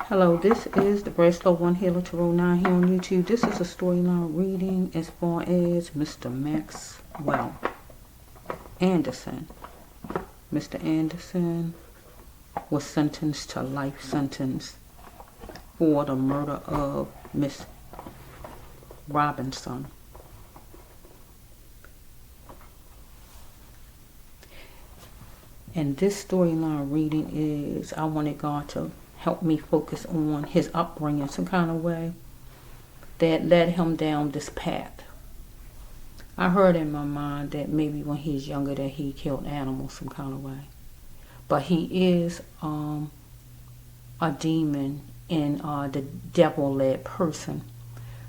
Hello, this is the Breaststroke One Healer Tarot 9 here on YouTube. This is a storyline reading as far as Mr. Maxwell Anderson. Mr. Anderson was sentenced to life sentence for the murder of Miss Robinson. And this storyline reading is, I wanted God to help me focus on his upbringing some kind of way that led him down this path. I heard in my mind that maybe when he's younger that he killed animals some kind of way. But he is a demon and the devil-led person.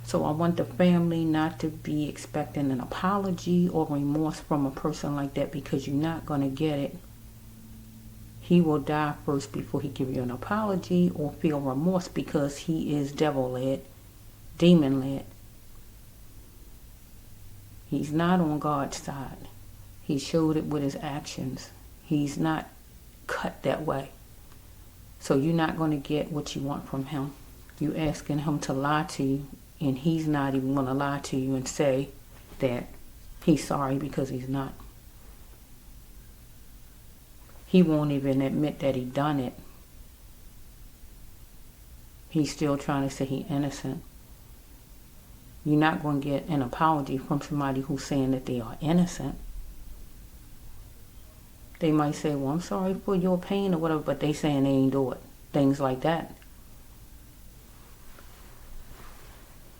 So I want the family not to be expecting an apology or remorse from a person like that, because you're not going to get it. He will die first before he give you an apology or feel remorse, because he is devil-led, demon-led. He's not on God's side. He showed it with his actions. He's not cut that way. So you're not going to get what you want from him. You're asking him to lie to you, and he's not even going to lie to you and say that he's sorry, because he's not. He won't even admit that he done it. He's still trying to say he's innocent. You're not going to get an apology from somebody who's saying that they are innocent. They might say, well, I'm sorry for your pain or whatever, but they saying they ain't do it. Things like that.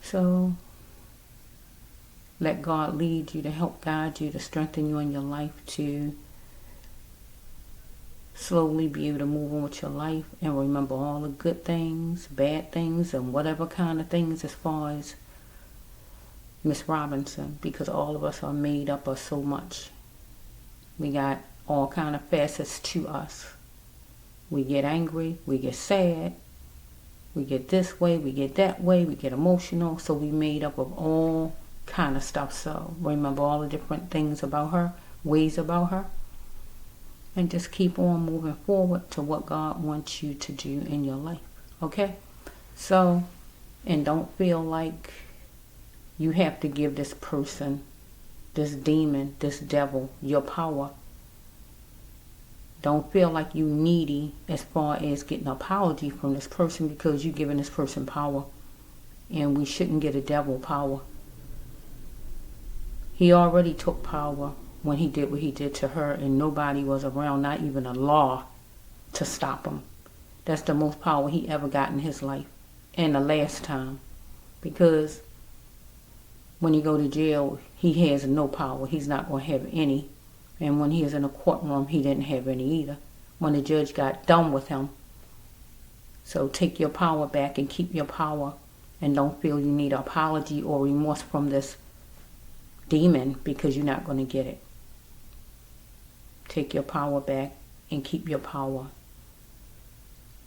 So let God lead you, to help guide you, to strengthen you in your life, to slowly be able to move on with your life and remember all the good things, bad things, and whatever kind of things as far as Miss Robinson, because all of us are made up of so much. We got all kind of facets to us. We get angry, we get sad, we get this way, we get that way, we get emotional. So we made up of all kind of stuff. So remember all the different things about her, ways about her. And just keep on moving forward to what God wants you to do in your life. Okay? So, and don't feel like you have to give this person, this demon, this devil, your power. Don't feel like you needy as far as getting an apology from this person, because you're giving this person power. And we shouldn't get a devil power. He already took power when he did what he did to her, and nobody was around, not even a law, to stop him. That's the most power he ever got in his life, and the last time. Because when he go to jail, he has no power. He's not going to have any. And when he is in a courtroom, he didn't have any either, when the judge got done with him. So take your power back and keep your power, and don't feel you need an apology or remorse from this demon, because you're not going to get it. Take your power back and keep your power.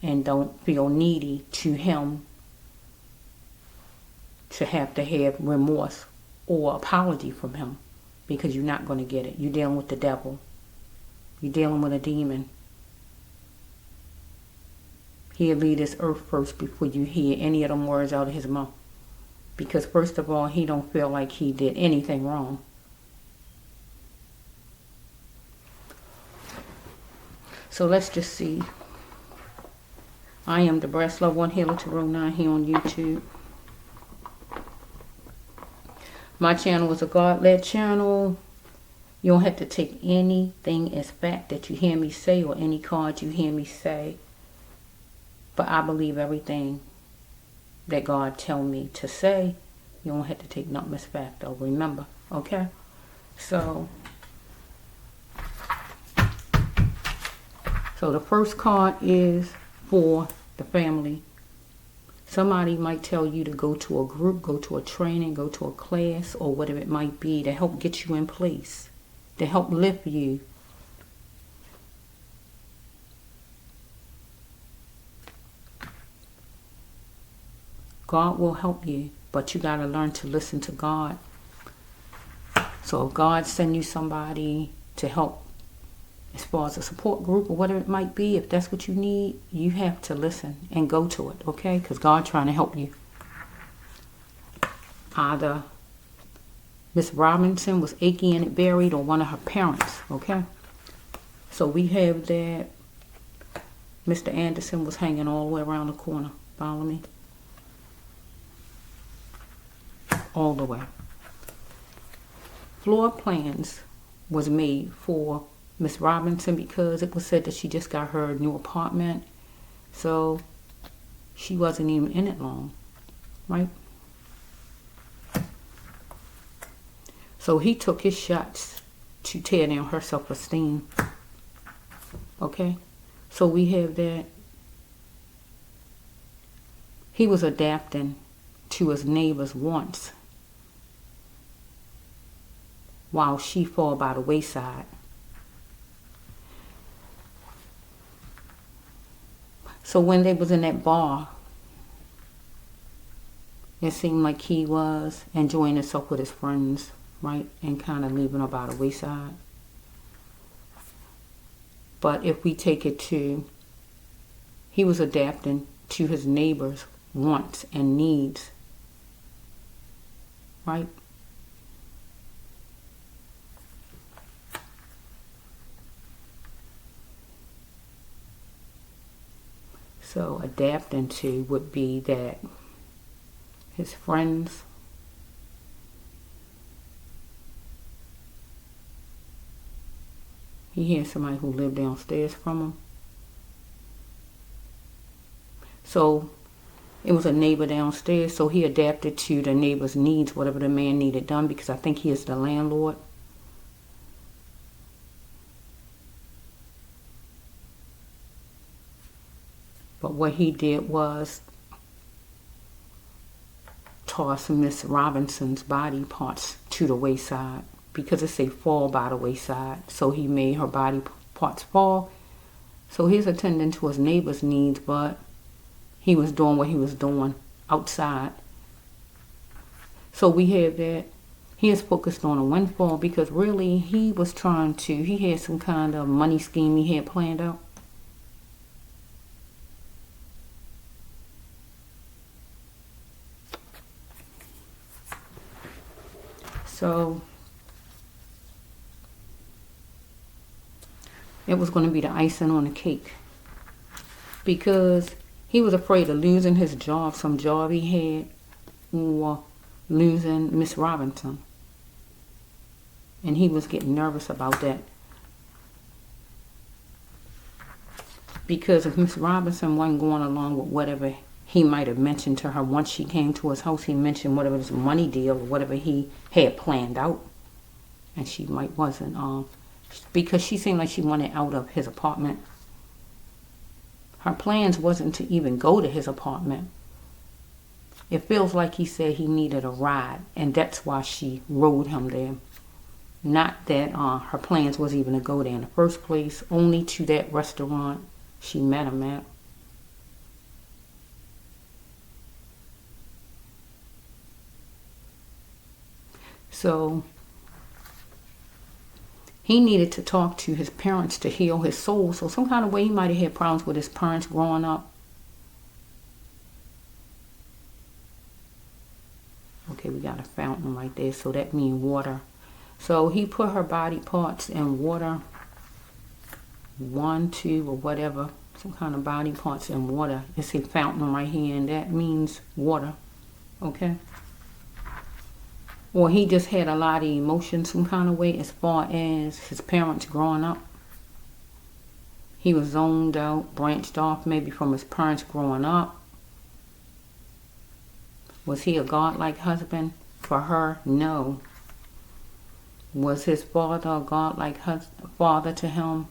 And don't feel needy to him to have remorse or apology from him, because you're not going to get it. You're dealing with the devil. You're dealing with a demon. He'll leave this earth first before you hear any of them words out of his mouth. Because first of all, he don't feel like he did anything wrong. So let's just see. I am the Breaststroke One Healer Tarot 9 here on YouTube. My channel is a God-led channel. You don't have to take anything as fact that you hear me say, or any card you hear me say. But I believe everything that God tell me to say. You don't have to take nothing as fact, though. Remember, okay? So the first card is for the family. Somebody might tell you to go to a group, go to a training, go to a class, or whatever it might be, to help get you in place, to help lift you. God will help you, but you got to learn to listen to God. So if God send you somebody to help as far as a support group or whatever it might be, if that's what you need, you have to listen and go to it, okay? Because God's trying to help you. Either Miss Robinson was achy and it buried, or one of her parents, okay? So we have that Mr. Anderson was hanging all the way around the corner. Follow me? All the way. Floor plans was made for Miss Robinson because it was said that she just got her new apartment. So she wasn't even in it long, right? So he took his shots to tear down her self-esteem. Okay? So we have that. He was adapting to his neighbor's wants while she fell by the wayside. So when they was in that bar, it seemed like he was enjoying himself with his friends, right? And kind of leaving her by the wayside. But if we take it to, he was adapting to his neighbor's wants and needs, right? So adapting to would be that his friends, he had somebody who lived downstairs from him. So it was a neighbor downstairs, so he adapted to the neighbor's needs, whatever the man needed done, because I think he is the landlord. But what he did was toss Miss Robinson's body parts to the wayside, because it say fall by the wayside. So he made her body parts fall. So he's attending to his neighbor's needs, but he was doing what he was doing outside. So we have that. He is focused on a windfall, because really he was trying to, he had some kind of money scheme he had planned out. So it was going to be the icing on the cake, because he was afraid of losing his job, some job he had, or losing Miss Robinson. And he was getting nervous about that. Because if Miss Robinson wasn't going along with whatever he might have mentioned to her once she came to his house, he mentioned whatever this money deal or whatever he had planned out. And she wasn't, because she seemed like she wanted out of his apartment. Her plans wasn't to even go to his apartment. It feels like he said he needed a ride, and that's why she rode him there. Not that her plans was even to go there in the first place, only to that restaurant she met him at. So he needed to talk to his parents to heal his soul. So some kind of way he might have had problems with his parents growing up. Okay, we got a fountain right there, so that means water. So he put her body parts in water, 1, 2, or whatever, some kind of body parts in water. It's a fountain right here, and that means water, okay? Or he just had a lot of emotion some kind of way as far as his parents growing up. He was zoned out, branched off maybe from his parents growing up. Was he a godlike husband for her? No. Was his father a godlike father to him?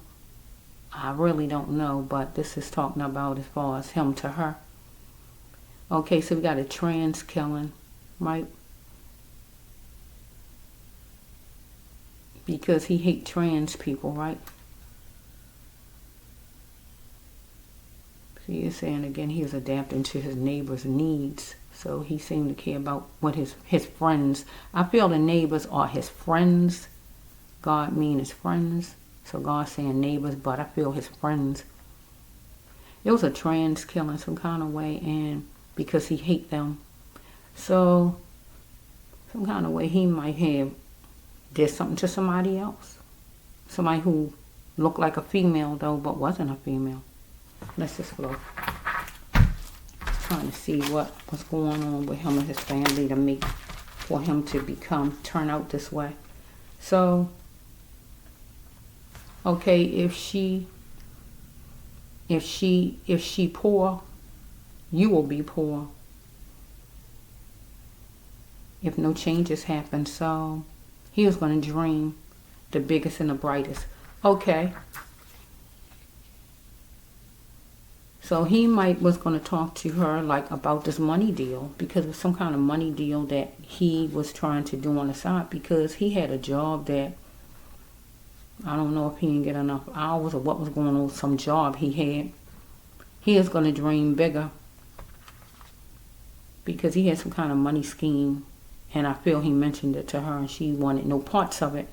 I really don't know, but this is talking about as far as him to her. Okay, so we got a trans killing, right? Because he hates trans people, right? So you're saying again, he was adapting to his neighbor's needs. So he seemed to care about what his friends. I feel the neighbors are his friends. God mean his friends. So God's saying neighbors, but I feel his friends. It was a trans killing some kind of way, and because he hate them. So some kind of way he might have did something to somebody else. Somebody who looked like a female though, but wasn't a female. Let's just go. Trying to see what's going on with him and his family to make for him to turn out this way. So, okay, if she poor, you will be poor. If no changes happen. So he was going to dream the biggest and the brightest. Okay. So he was going to talk to her like about this money deal, because it was some kind of money deal that he was trying to do on the side, because he had a job that I don't know if he didn't get enough hours or what was going on with some job he had. He is going to dream bigger because he had some kind of money scheme, and I feel he mentioned it to her and she wanted no parts of it.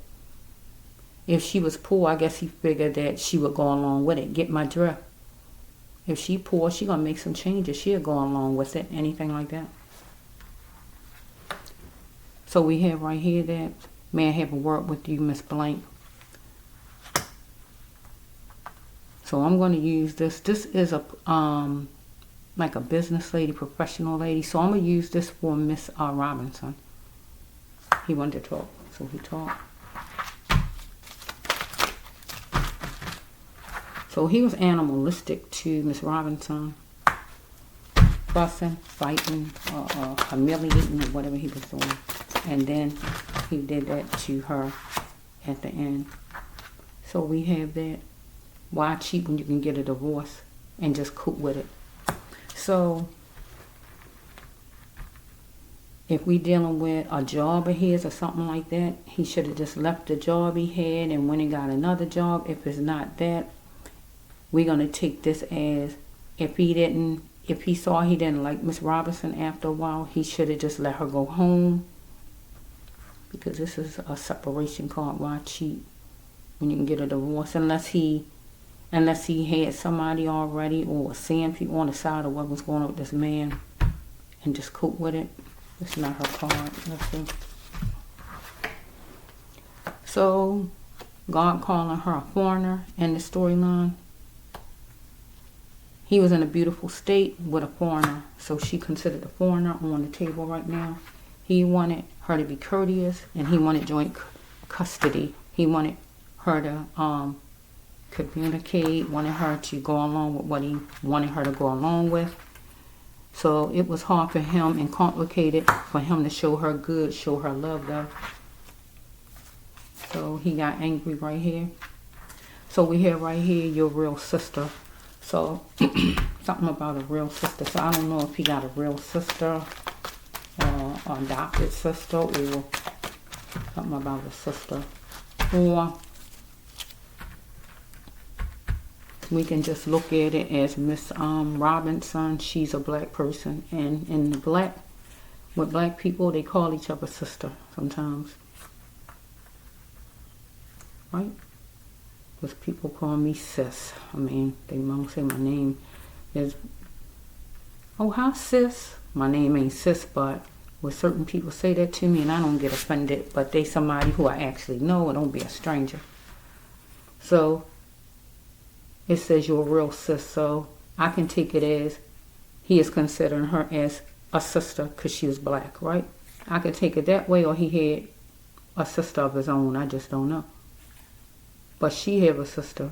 If she was poor, I guess he figured that she would go along with it. Get my drift? If she poor, she gonna make some changes. She'll go along with it. Anything like that. So we have right here that, may I have a word with you, Miss Blank. So I'm going to use this. This is a like a business lady, professional lady. So I'm going to use this for Miss Robinson. He wanted to talk, so he talked. So he was animalistic to Miss Robinson, fussing, fighting, humiliating, or whatever he was doing. And then he did that to her at the end. So we have that. Why cheat when you can get a divorce and just cope with it? So if we dealing with a job of his or something like that, he should have just left the job he had and went and got another job. If it's not that, we're going to take this as if he saw he didn't like Miss Robinson after a while, he should have just let her go home. Because this is a separation card. Why cheat when you can get a divorce? Unless he had somebody already or was seeing people on the side of what was going on with this man and just cope with it. It's not her card. Let's see. So, God calling her a foreigner in the storyline. He was in a beautiful state with a foreigner, so she considered a foreigner on the table right now. He wanted her to be courteous, and he wanted joint custody. He wanted her to communicate, wanted her to go along with what he wanted her to go along with. So it was hard for him and complicated for him to show her good, show her love though. So he got angry right here. So we have right here, your real sister. So something about a real sister. So I don't know if he got a real sister or adopted sister or something about a sister. Or we can just look at it as Miss Robinson. She's a black person, and with black people, they call each other sister sometimes, right? Because people call me sis. I mean, they won't say my name is, oh, hi sis. My name ain't sis, but when certain people say that to me, and I don't get offended, but they somebody who I actually know, and don't be a stranger. So it says you're a real sis, so I can take it as he is considering her as a sister because she was black, right? I could take it that way, or he had a sister of his own. I just don't know. But she had a sister,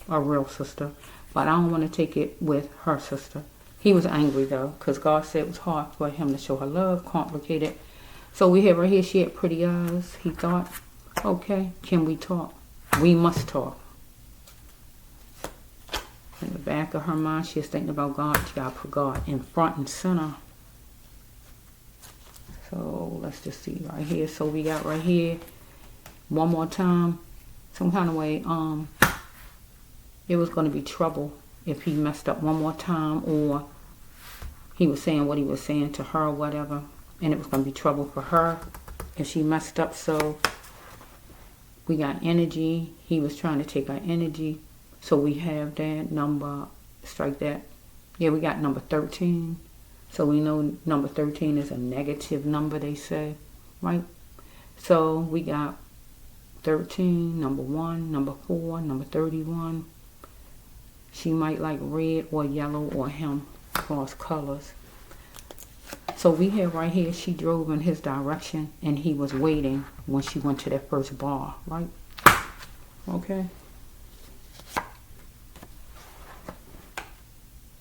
a real sister. But I don't want to take it with her sister. He was angry, though, because God said it was hard for him to show her love, complicated. So we have right here, she had pretty eyes. He thought, okay, can we talk? We must talk. In the back of her mind, she is thinking about God. She got to put God in front and center. So let's just see right here. So we got right here, one more time, some kind of way, it was going to be trouble if he messed up one more time, or he was saying what he was saying to her or whatever, and it was going to be trouble for her if she messed up. So We got energy. He was trying to take our energy. So we have that number, strike that. Yeah, we got number 13. So we know number 13 is a negative number, they say, right? So we got 13, number 1, number 4, number 31. She might like red or yellow or him as far as colors. So we have right here, she drove in his direction and he was waiting when she went to that first bar, right? Okay.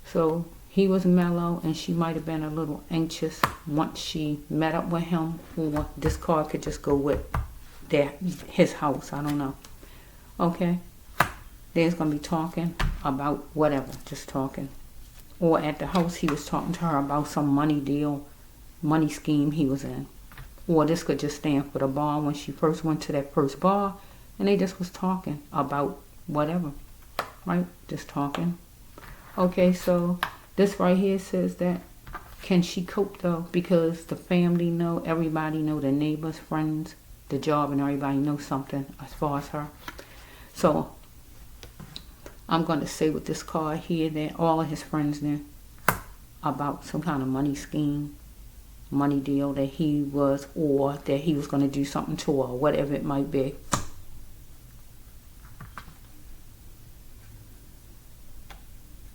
So he was mellow and she might have been a little anxious once she met up with him, or this card could just go with his house, I don't know. Okay. There's going to be talking about whatever, just talking. Or at the house, he was talking to her about some money deal, money scheme he was in. Or this could just stand for the bar when she first went to that first bar, and they just was talking about whatever, right? Just talking. Okay, so this right here says that, can she cope though? Because the family know, everybody know, the neighbors, friends, the job, and everybody knows something as far as her. So I'm going to say with this card here that all of his friends knew about some kind of money scheme, money deal that he was, or that he was going to do something to her, whatever it might be.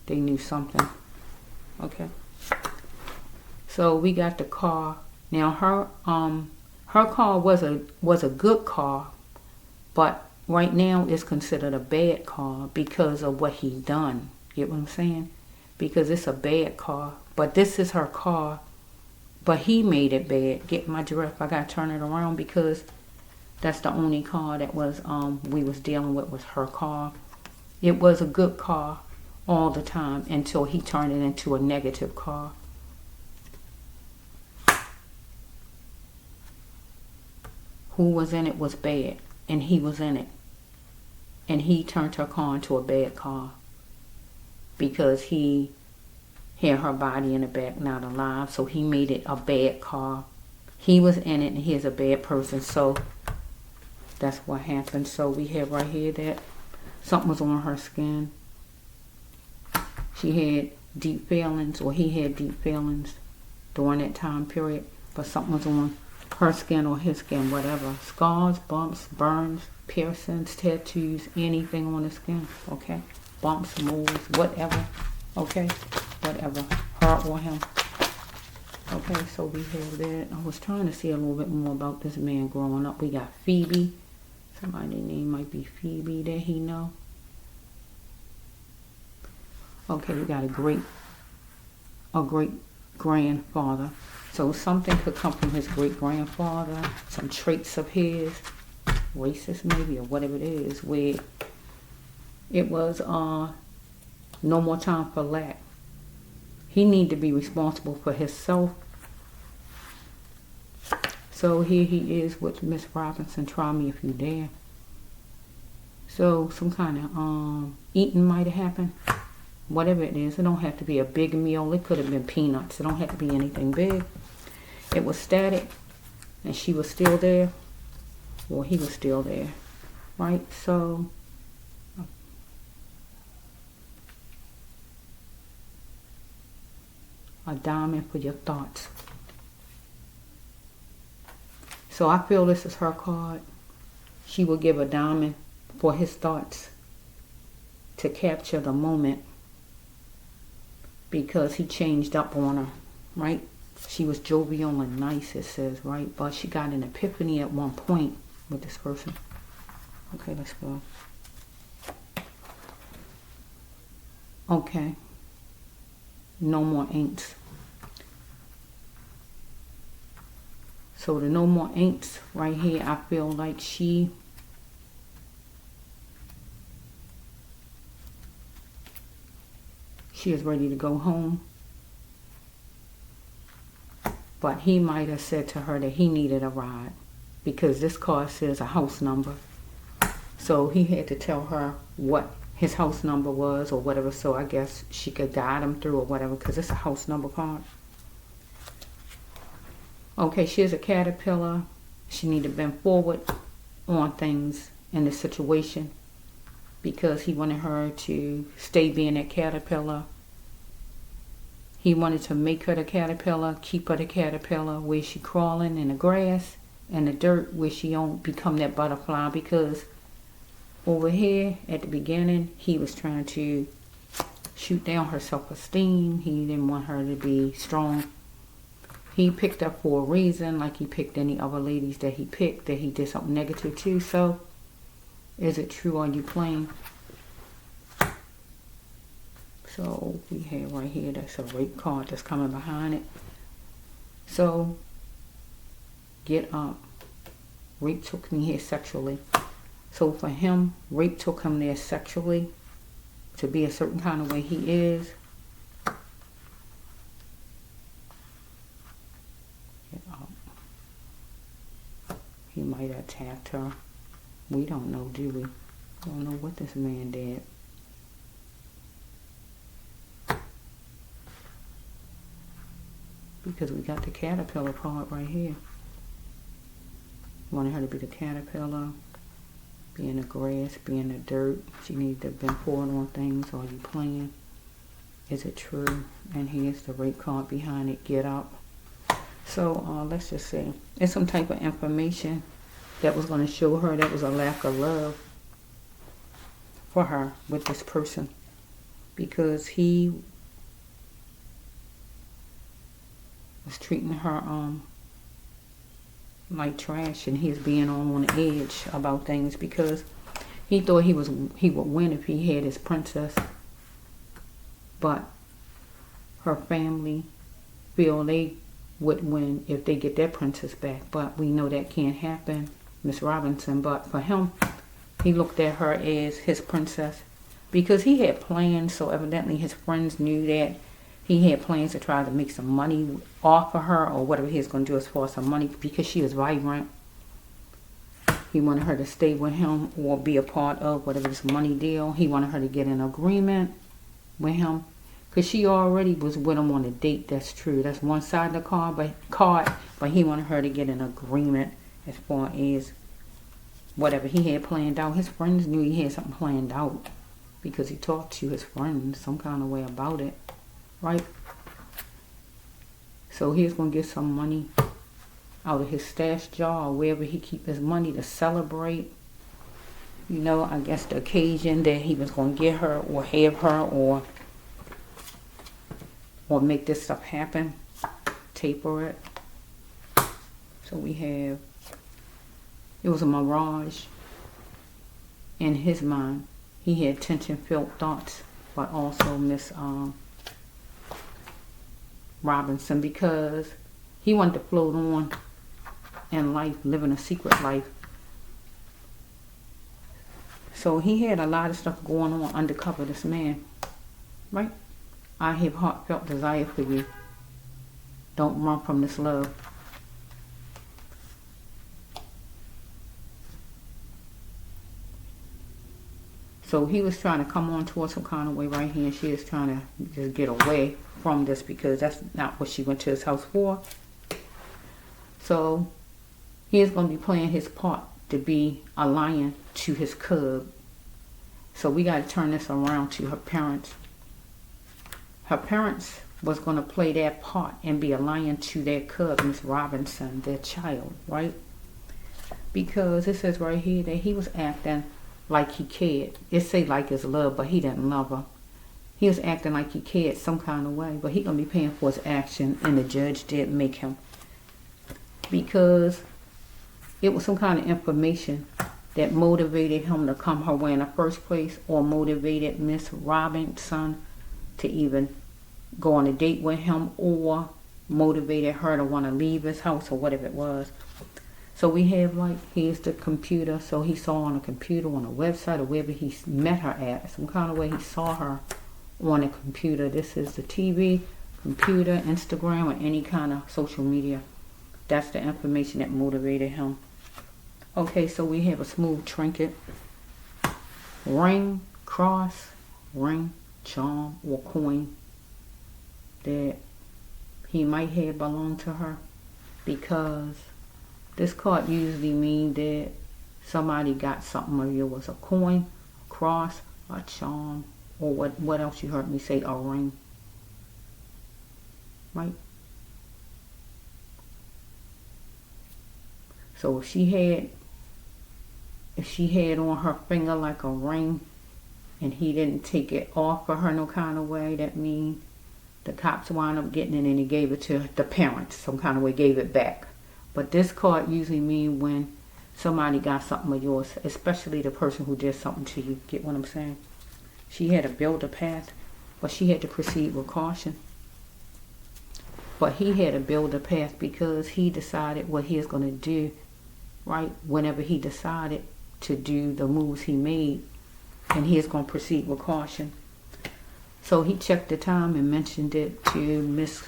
They knew something. Okay. So we got the car. Now her car was a good car, but right now it's considered a bad car because of what he done. Get what I'm saying? Because it's a bad car. But this is her car. But he made it bad. Get my giraffe. I gotta turn it around because that's the only car that was we was dealing with was her car. It was a good car all the time until he turned it into a negative car. Who was in it was bad, and he was in it. And he turned her car into a bad car because he had her body in the back not alive, so he made it a bad car. He was in it and he's a bad person, so that's what happened. So we have right here that something was on her skin. She had deep feelings, or he had deep feelings during that time period, but something was on her skin or his skin, whatever. Scars, bumps, burns, piercings, tattoos, anything on the skin, okay? Bumps, moles, whatever, okay? Whatever, her or him. Okay, so we have that. I was trying to see a little bit more about this man growing up. We got Phoebe. Somebody's name might be Phoebe that he know. Okay, we got a great grandfather. So something could come from his great grandfather, some traits of his, racist maybe, or whatever it is, where it was no more time for lack. He need to be responsible for himself. So here he is with Miss Robinson. Try me if you dare. So some kind of eating might have happened. Whatever it is, it don't have to be a big meal. It could have been peanuts. It don't have to be anything big. It was static, and she was still there, or he was still there, right? So a diamond for your thoughts. So I feel this is her card. She will give a diamond for his thoughts to capture the moment, because he changed up on her, right? She was jovial and nice, it says, right? But she got an epiphany at one point with this person. Okay, let's go. Okay. No more ain'ts. So the no more ain'ts right here, I feel like she is ready to go home. But he might have said to her that he needed a ride, because this card says a house number. So he had to tell her what his house number was or whatever, so I guess she could guide him through or whatever, because it's a house number card. Okay, she is a caterpillar. She need to bend forward on things in the situation because he wanted her to stay being that caterpillar. He wanted to make her the caterpillar, keep her the caterpillar where she crawling in the grass and the dirt where she don't become that butterfly, because over here at the beginning he was trying to shoot down her self-esteem. He didn't want her to be strong. He picked her for a reason, like he picked any other ladies that he picked that he did something negative to. So is it true? Are you playing? So we have right here, that's a rape card that's coming behind it. So get up. Rape took me here sexually. So for him, rape took him there sexually to be a certain kind of way he is. Get up. He might have attacked her. We don't know, do we? We don't know what this man did. Because we got the caterpillar part right here. Wanted her to be the caterpillar, be in the grass, be in the dirt. She needs to have been pouring on things. Are you playing? Is it true? And here's the rape card behind it. Get up. So let's just say it's some type of information that was going to show her that was a lack of love for her with this person, because he was treating her like trash, and he was being on the edge about things because he thought he would win if he had his princess, but her family feel they would win if they get their princess back. But we know that can't happen, Miss Robinson. But for him, he looked at her as his princess because he had plans. So evidently his friends knew that he had plans to try to make some money off of her, or whatever he was going to do as far as some money, because she was vibrant. He wanted her to stay with him or be a part of whatever this money deal. He wanted her to get an agreement with him, because she already was with him on a date. That's true. That's one side of the card, but he wanted her to get an agreement as far as whatever he had planned out. His friends knew he had something planned out because he talked to his friends some kind of way about it. Right? So he's going to get some money out of his stash jar or wherever he keep his money to celebrate, you know, I guess the occasion that he was going to get her or have her or make this stuff happen. Taper it. So we have, it was a mirage in his mind. He had tension-filled thoughts, but also Miss Robinson, because he wanted to float on in life, living a secret life. So he had a lot of stuff going on undercover, this man, right? I have heartfelt desire for you. Don't run from this love. So he was trying to come on towards some kind of way right here. She is trying to just get away from this because that's not what she went to his house for. So he is going to be playing his part to be a lion to his cub. So we got to turn this around to her parents. Her parents was going to play that part and be a lion to their cub, Miss Robinson, their child, right? Because it says right here that he was acting like he cared. It say like his love, but he didn't love her. He was acting like he cared some kind of way, but he gonna be paying for his action, and the judge did make him. Because it was some kind of information that motivated him to come her way in the first place, or motivated Miss Robinson to even go on a date with him, or motivated her to want to leave his house, or whatever it was. So we have, like, here's the computer. So he saw on a computer, on a website, or wherever he met her at. Some kind of way he saw her on a computer. This is the TV, computer, Instagram, or any kind of social media. That's the information that motivated him. Okay, so we have a smooth trinket. Ring, cross, ring, charm, or coin that he might have belonged to her, because this card usually means that somebody got something of yours, a coin, a cross, a charm, or what else you heard me say, a ring, right? So if she had on her finger like a ring and he didn't take it off for her no kind of way, that means the cops wound up getting it and he gave it to the parents some kind of way, gave it back. But this card usually means when somebody got something of yours, especially the person who did something to you. Get what I'm saying? She had to build a path, but she had to proceed with caution. But he had to build a path because he decided what he was going to do, right? Whenever he decided to do the moves he made, and he is going to proceed with caution. So he checked the time and mentioned it to Miss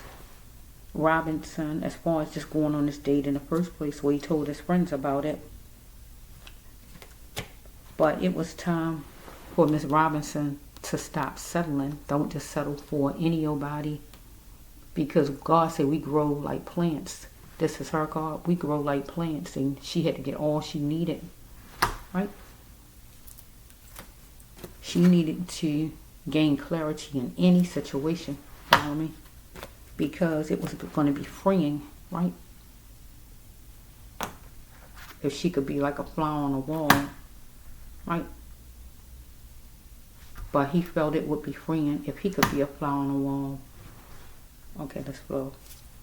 Robinson as far as just going on this date in the first place, where he told his friends about it. But it was time for Miss Robinson to stop settling. Don't just settle for any nobody, because God said we grow like plants. This is her card. We grow like plants, and she had to get all she needed, right? She needed to gain clarity in any situation, follow me? Because it was going to be freeing, right? If she could be like a flower on a wall, right? But he felt it would be freeing if he could be a flower on a wall. Okay, let's go.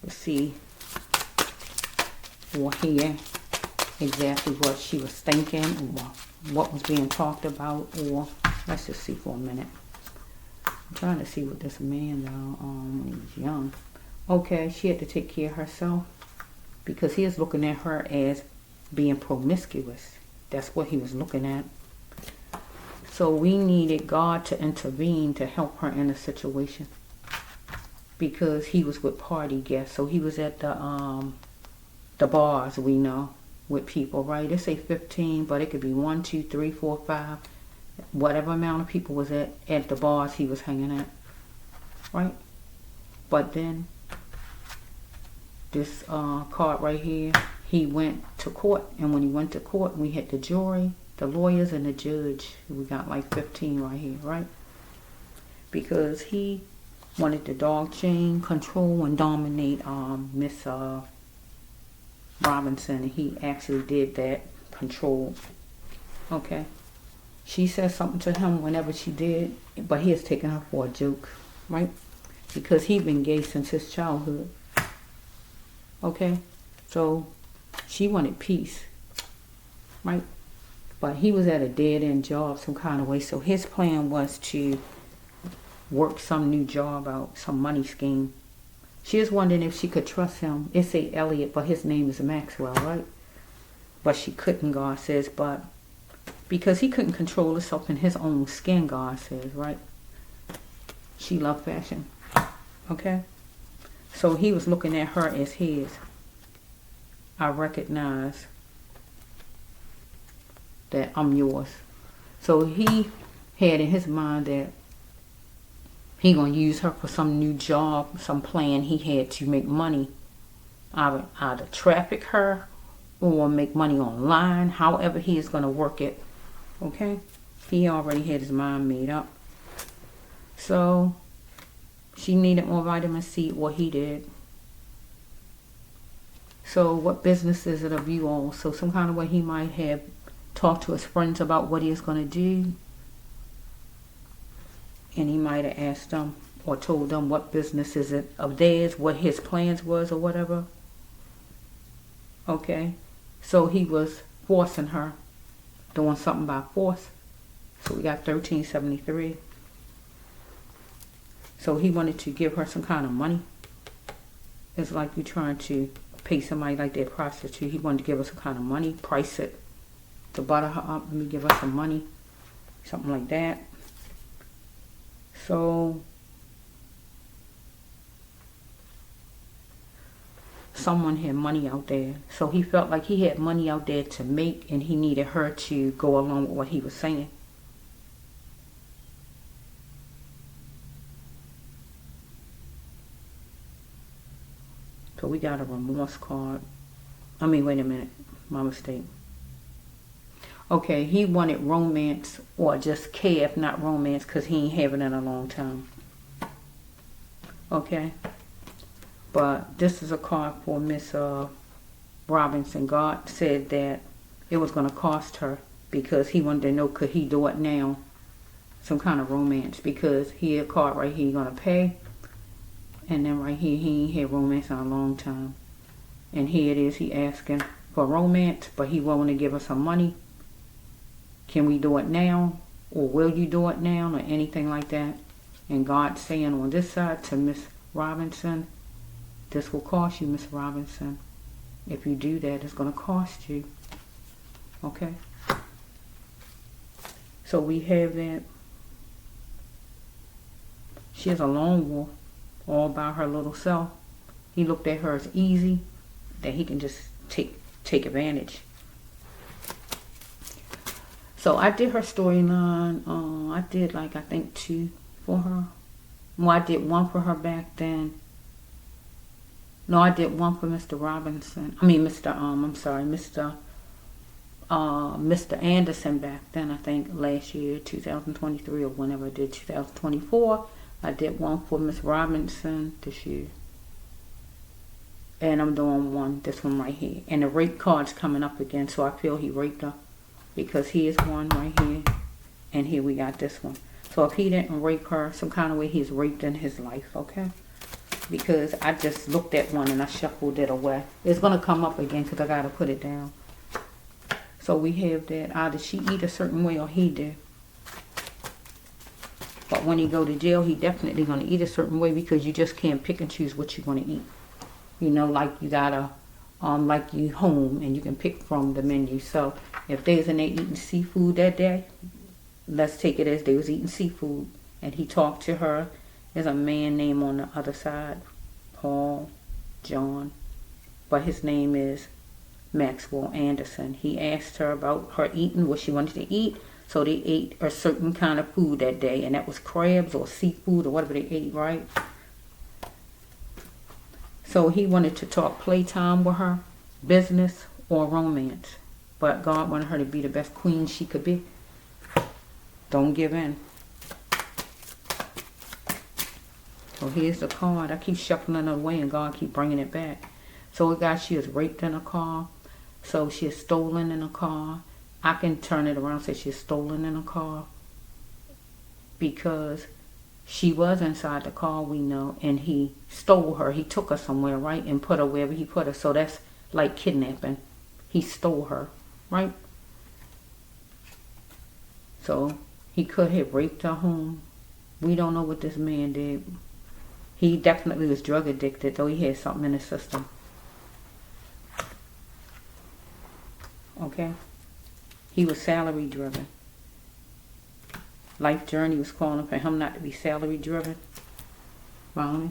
Let's see or hear exactly what she was thinking or what was being talked about, or let's just see for a minute. I'm trying to see what this man when he was young. Okay, she had to take care of herself because he is looking at her as being promiscuous. That's what he was looking at. So we needed God to intervene to help her in the situation, because he was with party guests. So he was at the bars, we know, with people, right? They say 15, but it could be 1, 2, 3, 4, 5. Whatever amount of people was at the bars he was hanging at, right? But then this card right here, he went to court, and when he went to court, we had the jury, the lawyers, and the judge. We got like 15 right here, right? Because he wanted the dog chain, control, and dominate Miss Robinson, and he actually did that, control. Okay. She said something to him whenever she did, but he has taken her for a joke, right? Because he's been gay since his childhood. Okay? So she wanted peace, right? But he was at a dead-end job some kind of way, so his plan was to work some new job out, some money scheme. She was wondering if she could trust him. It say Elliot, but his name is Maxwell, right? But she couldn't, God says, but because he couldn't control himself in his own skin, God says, right? She loved fashion, okay? So he was looking at her as his. I recognize that I'm yours. So he had in his mind that he gonna use her for some new job, some plan he had to make money. Either traffic her or make money online, however he is gonna work it. Okay? He already had his mind made up. So she needed more vitamin C, or he did. So what business is it of you all? So some kind of way he might have talked to his friends about what he is going to do. And he might have asked them or told them what business is it of theirs, what his plans was or whatever. Okay? So he was forcing her, doing something by force. So we got 1373. So he wanted to give her some kind of money. It's like you trying to pay somebody like that prostitute. He wanted to give her some kind of money, price it, to butter her up. Let me give her some money, something like that. So someone had money out there. So he felt like he had money out there to make, and he needed her to go along with what he was saying. So we got a remorse card. I mean, wait a minute. My mistake. Okay, he wanted romance or just care if not romance because he ain't having it in a long time. Okay, but this is a card for Miss Robinson. God said that it was going to cost her because he wanted to know could he do it now, some kind of romance, because he a card right here going to pay, and then right here he ain't had romance in a long time, and here it is he asking for romance, but he willing to give us some money. Can we do it now, or will you do it now, or anything like that? And God's saying on this side to Miss Robinson, this will cost you, Miss Robinson. If you do that, it's going to cost you. Okay? So we have that. She is a lone wolf, all by her little self. He looked at her as easy, that he can just take advantage. So I did her storyline. I did I think 2 for her. Well, I did 1 for her back then. No, I did 1 for Mr. Robinson. I mean, Mr. Anderson back then, I think last year, 2023, or whenever I did 2024. I did 1 for Miss Robinson this year. And I'm doing this one right here. And the rape card's coming up again, so I feel he raped her. Because he is one right here. And here we got this one. So if he didn't rape her, some kind of way he's raped in his life, okay? Because I just looked at one and I shuffled it away. It's going to come up again because I got to put it down. So we have that. Either she eat a certain way or he did. But when he go to jail, he definitely going to eat a certain way because you just can't pick and choose what you're going to eat. You know, like you got to, like you home and you can pick from the menu. So if they was in there eating seafood that day, let's take it as they was eating seafood. And he talked to her. There's a man name on the other side, Paul, John, but his name is Maxwell Anderson. He asked her about her eating, what she wanted to eat, so they ate a certain kind of food that day, and that was crabs or seafood or whatever they ate, right? So he wanted to talk playtime with her, business or romance, but God wanted her to be the best queen she could be. Don't give in. So here's the card. I keep shuffling it away and God keep bringing it back. So we got she is raped in a car. So she is stolen in a car. I can turn it around and say she is stolen in a car. Because she was inside the car, we know. And he stole her. He took her somewhere, right? And put her wherever he put her. So that's like kidnapping. He stole her, right? So he could have raped her home. We don't know what this man did. He definitely was drug addicted, though he had something in his system. Okay? He was salary driven. Life journey was calling for him not to be salary driven. Follow me?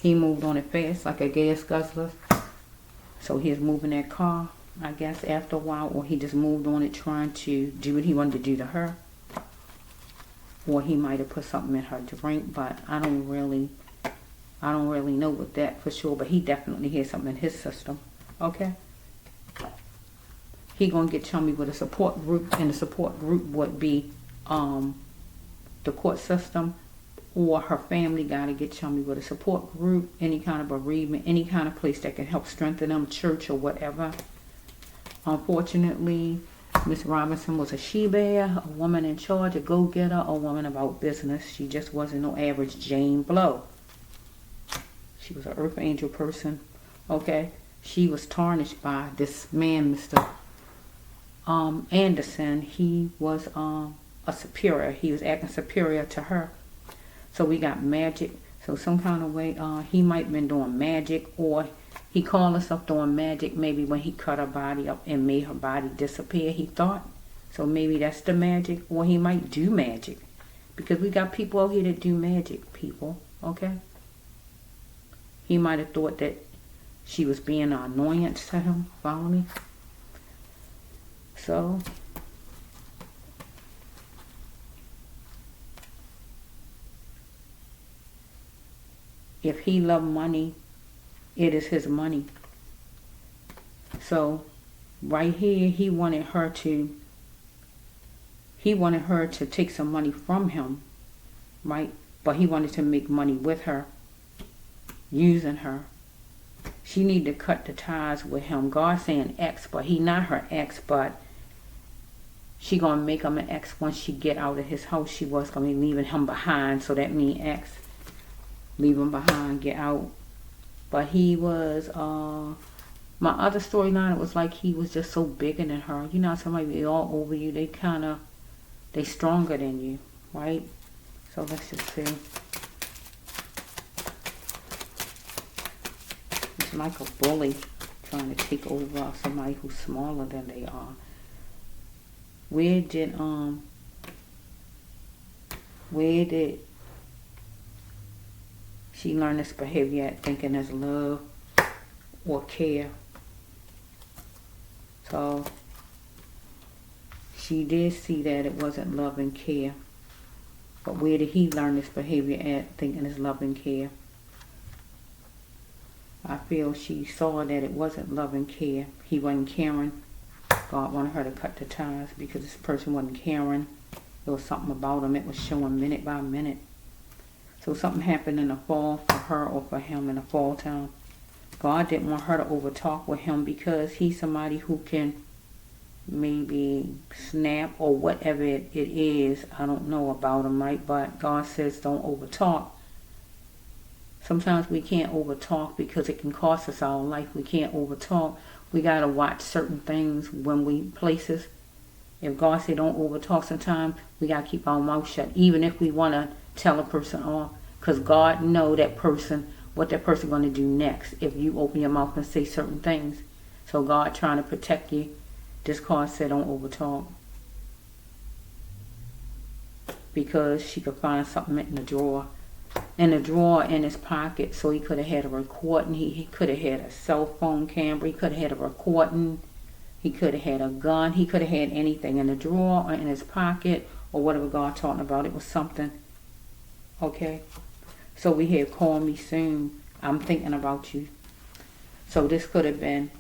He moved on it fast like a gas guzzler. So he was moving that car, I guess, after a while, or he just moved on it trying to do what he wanted to do to her. Or he might have put something in her drink, but I don't really know with that for sure. But he definitely had something in his system. Okay? He gonna get chummy with a support group, and the support group would be the court system, or her family gotta get chummy with a support group, any kind of bereavement, any kind of place that can help strengthen them, church or whatever. Unfortunately, Miss Robinson was a she-bear, a woman in charge, a go-getter, a woman about business. She just wasn't no average Jane Blow. She was an earth angel person. Okay? She was tarnished by this man, Mr. Anderson. He was a superior. He was acting superior to her. So we got magic. So some kind of way, he might have been doing magic, or he called himself doing magic maybe when he cut her body up and made her body disappear, he thought. So maybe that's the magic. Or he might do magic. Because we got people out here that do magic, people. Okay? He might have thought that she was being an annoyance to him. Follow me? So, if he loved money, it is his money. So right here, he wanted her to take some money from him, right? But he wanted to make money with her, using her. She need to cut the ties with him. God saying ex, but he not her ex, but she gonna make him an ex once she get out of his house. She was gonna be leaving him behind, so that means ex. Leave him behind, get out. But he was, my other storyline, it was like he was just so bigger than her. You know, somebody be all over you. They stronger than you, right? So let's just see. It's like a bully trying to take over somebody who's smaller than they are. Where did she learn this behavior at, thinking as love or care? So she did see that it wasn't love and care. But where did he learn this behavior at, thinking it's love and care? I feel she saw that it wasn't love and care. He wasn't caring. God wanted her to cut the ties because this person wasn't caring. There was something about him. It was showing minute by minute. So something happened in the fall for her or for him in the fall time. God didn't want her to overtalk with him because he's somebody who can maybe snap or whatever it is. I don't know about him, right? But God says don't overtalk. Sometimes we can't overtalk because it can cost us our life. We can't overtalk. We got to watch certain things when we places. If God said don't overtalk sometimes, we got to keep our mouth shut. Even if we want to tell a person off. Because God know that person, what that person going to do next. If you open your mouth and say certain things. So God trying to protect you. This card said don't overtalk. Because she could find something in the drawer. In his pocket, so he could have had a recording. He could have had a cell phone camera. He could have had a recording. He could have had a gun. He could have had anything in the drawer or in his pocket or whatever God talking about. It was something. Okay, so we had call me soon. I'm thinking about you. So this could have been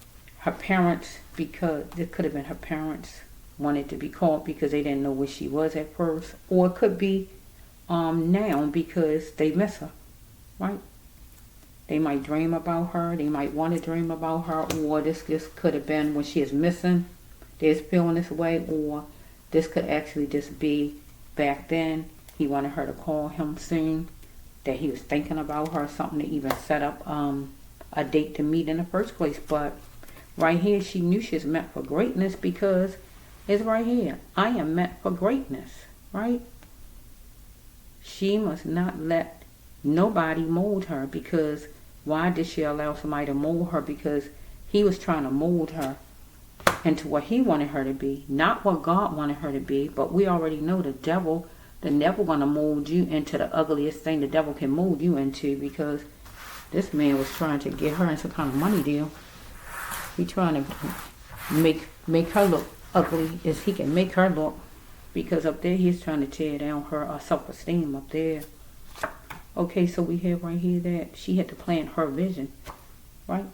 her parents, because this could have been her parents wanted to be called because they didn't know where she was at first, or it could be now because they miss her, right? They might dream about her. They might want to dream about her, or this could have been when she is missing. They're feeling this way, or this could actually just be back then. He wanted her to call him soon, that he was thinking about her, something to even set up a date to meet in the first place. But right here, she knew she was meant for greatness because it's right here. I am meant for greatness, right? She must not let nobody mold her, because why did she allow somebody to mold her? Because he was trying to mold her into what he wanted her to be, not what God wanted her to be. But we already know the devil going to mold you into the ugliest thing the devil can mold you into, because this man was trying to get her in some kind of money deal. He trying to make her look ugly as he can make her look. Because up there, he's trying to tear down her self-esteem up there. Okay, so we have right here that she had to plant her vision, right?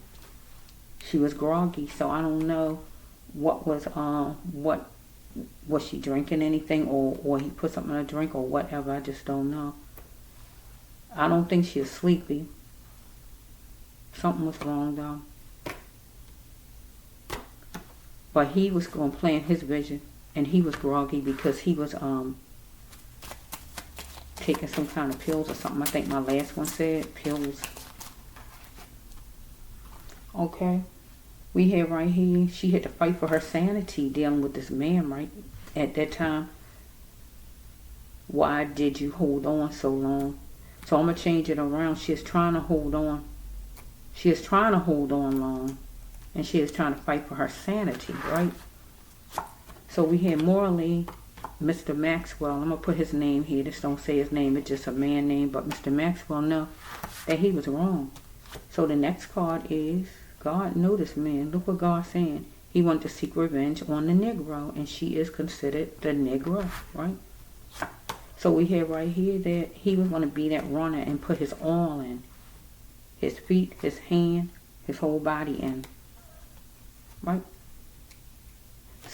She was groggy, so I don't know what was she drinking anything, or he put something in her drink or whatever. I just don't know. I don't think she was sleepy. Something was wrong though. But he was going to plant his vision. And he was groggy because he was taking some kind of pills or something. I think my last one said pills. Okay. We have right here, she had to fight for her sanity dealing with this man, right? At that time. Why did you hold on so long? So I'm going to change it around. She is trying to hold on. She is trying to hold on long. And she is trying to fight for her sanity, right? So we had morally Mr. Maxwell. I'm going to put his name here. Just don't say his name. It's just a man name. But Mr. Maxwell knew that he was wrong. So the next card is, God knew this man. Look what God's saying. He wanted to seek revenge on the Negro. And she is considered the Negro, right? So we have right here that he was going to be that runner and put his all in. His feet, his hand, his whole body in. Right?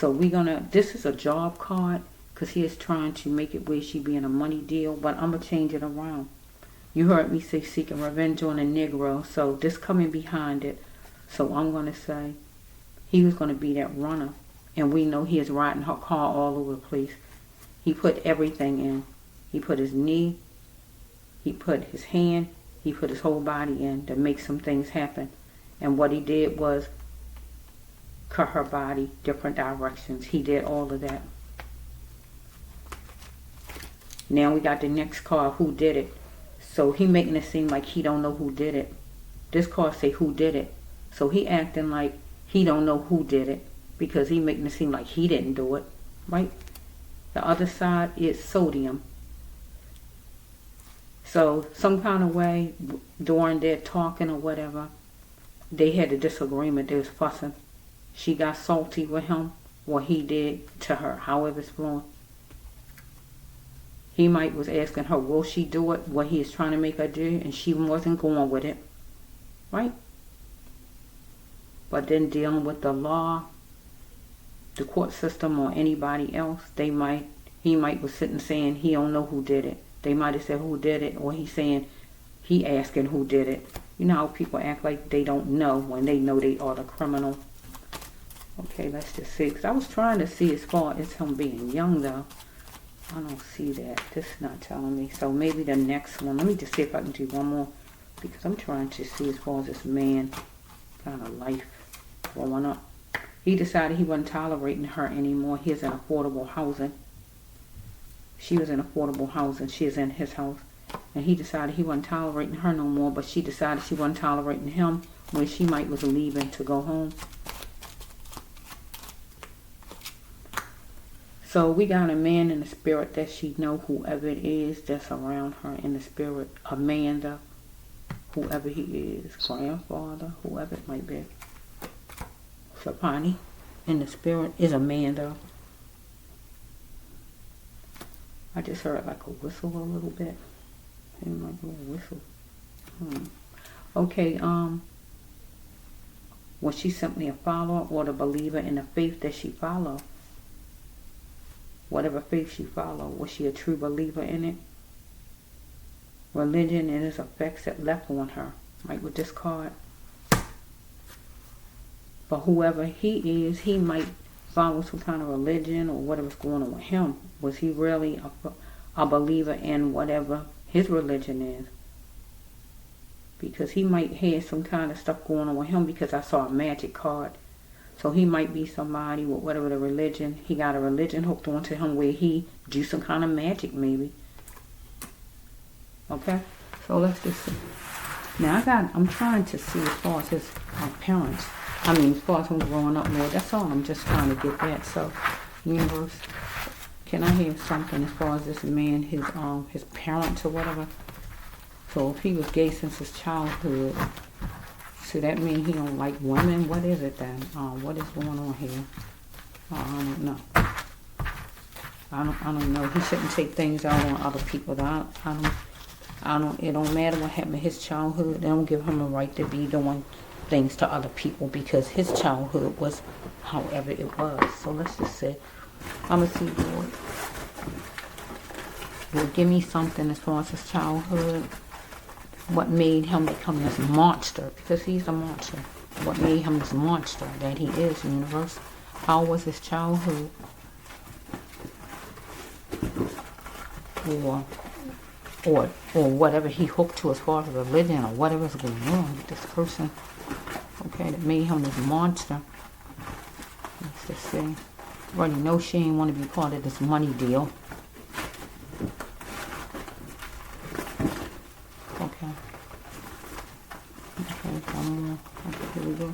So this is a job card, because he is trying to make it where she be in a money deal, but I'm going to change it around. You heard me say seeking revenge on a Negro, so this coming behind it. So I'm going to say he was going to be that runner, and we know he is riding her car all over the place. He put everything in. He put his knee, he put his hand, he put his whole body in to make some things happen. And what he did was cut her body different directions. He did all of that. Now we got the next card, who did it? So he making it seem like he don't know who did it. This card say who did it. So he acting like he don't know who did it, because he making it seem like he didn't do it, right? The other side is sodium. So some kind of way during their talking or whatever, they had a disagreement. They was fussing. She got salty with him, or he did to her, however it's flowing. He might was asking her, will she do it, what he is trying to make her do, and she wasn't going with it, right? But then dealing with the law, the court system, or anybody else, he might was sitting saying he don't know who did it. They might have said who did it, or he asking who did it. You know how people act like they don't know when they know they are the criminal. Okay, let's just see. Because I was trying to see as far as him being young, though. I don't see that. This is not telling me. So maybe the next one. Let me just see if I can do one more. Because I'm trying to see as far as this man kind of life growing up. He decided he wasn't tolerating her anymore. He's in affordable housing. She was in affordable housing. She is in his house. And he decided he wasn't tolerating her no more. But she decided she wasn't tolerating him when she might was leaving to go home. So we got a man in the spirit that she know whoever it is that's around her in the spirit. Amanda, whoever he is, grandfather, whoever it might be. Sapani in the spirit is Amanda. I just heard like a whistle a little bit. Seemed like a little whistle. Okay, was she simply a follower or the believer in the faith that she followed? Whatever faith she followed, was she a true believer in it? Religion and its effects that left on her, right, with this card. But whoever he is, he might follow some kind of religion or whatever's going on with him. Was he really a believer in whatever his religion is? Because he might have some kind of stuff going on with him, because I saw a magic card. So he might be somebody with whatever the religion. He got a religion hooked onto him where he do some kind of magic maybe. Okay? So let's just see. Now I'm trying to see as far as his parents. I mean, as far as him growing up, Lord. That's all. I'm just trying to get that. So, universe, can I have something as far as this man, his parents or whatever? So if he was gay since his childhood, so that means he don't like women? What is it then? What is going on here? I don't know. I don't know. He shouldn't take things out on other people. It don't matter what happened in his childhood. They don't give him a right to be doing things to other people, because his childhood was however it was. So let's just say, I'm going to see, Lord, give me something as far as his childhood. What made him become this monster? Because he's a monster. What made him this monster that he is, universe? How was his childhood? Or whatever he hooked to as far as religion, or whatever's going on with this person. Okay, that made him this monster. Let's just see. Already know she ain't want to be part of this money deal. Here we go.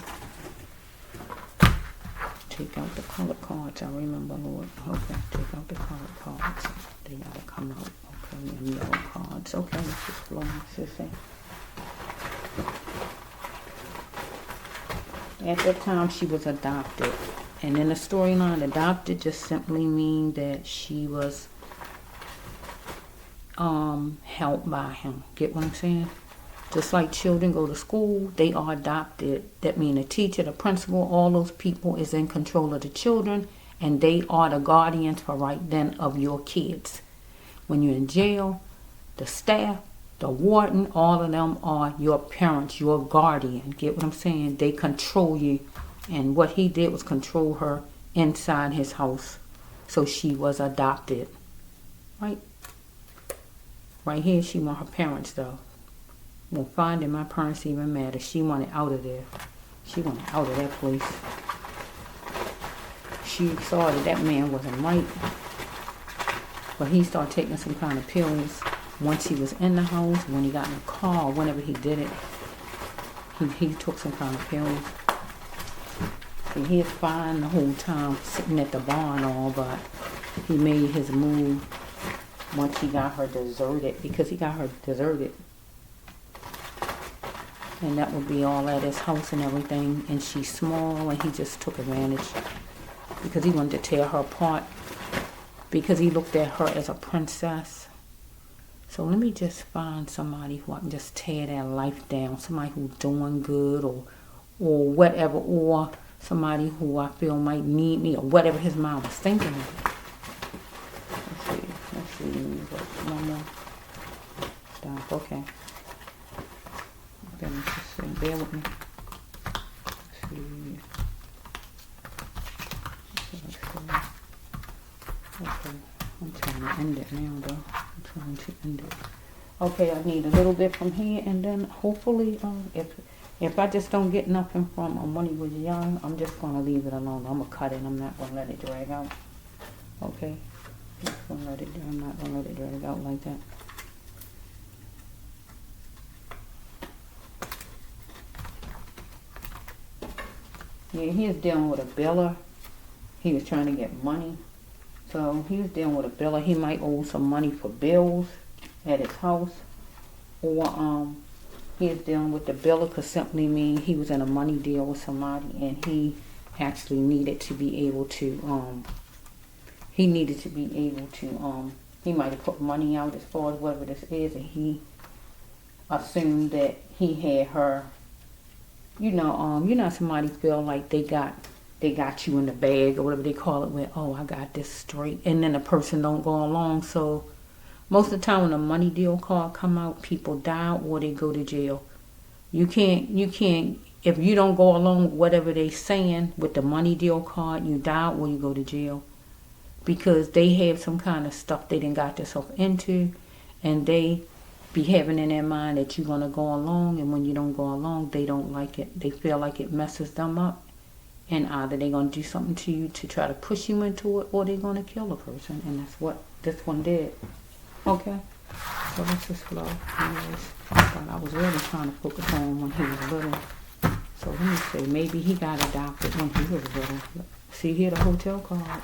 Take out the colored cards. I remember, Lord. Okay, take out the colored cards. They gotta come out. Okay, and yellow cards. Okay, let's just flow, sissy. At that time, she was adopted. And in the storyline, adopted just simply mean that she was helped by him. Get what I'm saying? Just like children go to school, they are adopted. That means the teacher, the principal, all those people is in control of the children, and they are the guardians for right then of your kids. When you're in jail, the staff, the warden, all of them are your parents, your guardian. Get what I'm saying? They control you. And what he did was control her inside his house. So she was adopted. Right? Right here, she want her parents, though. Well, finding my parents even matter. She wanted out of there. She wanted out of that place. She saw that man wasn't right. But he started taking some kind of pills once he was in the house, when he got in the car, whenever he did it. He took some kind of pills. And he was fine the whole time, sitting at the bar and all, but he made his move once he got her deserted, because he got her deserted. And that would be all at his house and everything. And she's small, and he just took advantage because he wanted to tear her apart, because he looked at her as a princess. So let me just find somebody who I can just tear their life down. Somebody who's doing good or whatever, or somebody who I feel might need me, or whatever his mom was thinking of. Let's see. One more. Stop. Okay. Let me just see. Bear with me. Let's see. Okay. I'm trying to end it now, though. I'm trying to end it. Okay, I need a little bit from here, and then hopefully, if I just don't get nothing from when he was young, I'm just gonna leave it alone. I'm gonna cut it. I'm not gonna let it drag out. Okay, I'm not gonna let it drag out like that. Yeah, he was dealing with a biller. He was trying to get money. So he was dealing with a biller. He might owe some money for bills at his house. Or he was dealing with the biller could simply mean he was in a money deal with somebody, and he actually needed to be able to, he might have put money out as far as whatever this is, and he assumed that he had her, somebody feel like they got you in the bag, or whatever they call it, where, oh, I got this straight, and then the person don't go along. So most of the time when a money deal card come out, people die or they go to jail. You can't, if you don't go along with whatever they saying with the money deal card, you die or you go to jail. Because they have some kind of stuff they done got themselves into, and they be having in their mind that you're going to go along, and when you don't go along, they don't like it. They feel like it messes them up. And either they're going to do something to you to try to push you into it, or they're going to kill a person. And that's what this one did. Okay? So let's just flow. Anyways, I was really trying to focus on when he was little. So let me see. Maybe he got adopted when he was little. See here, the hotel card.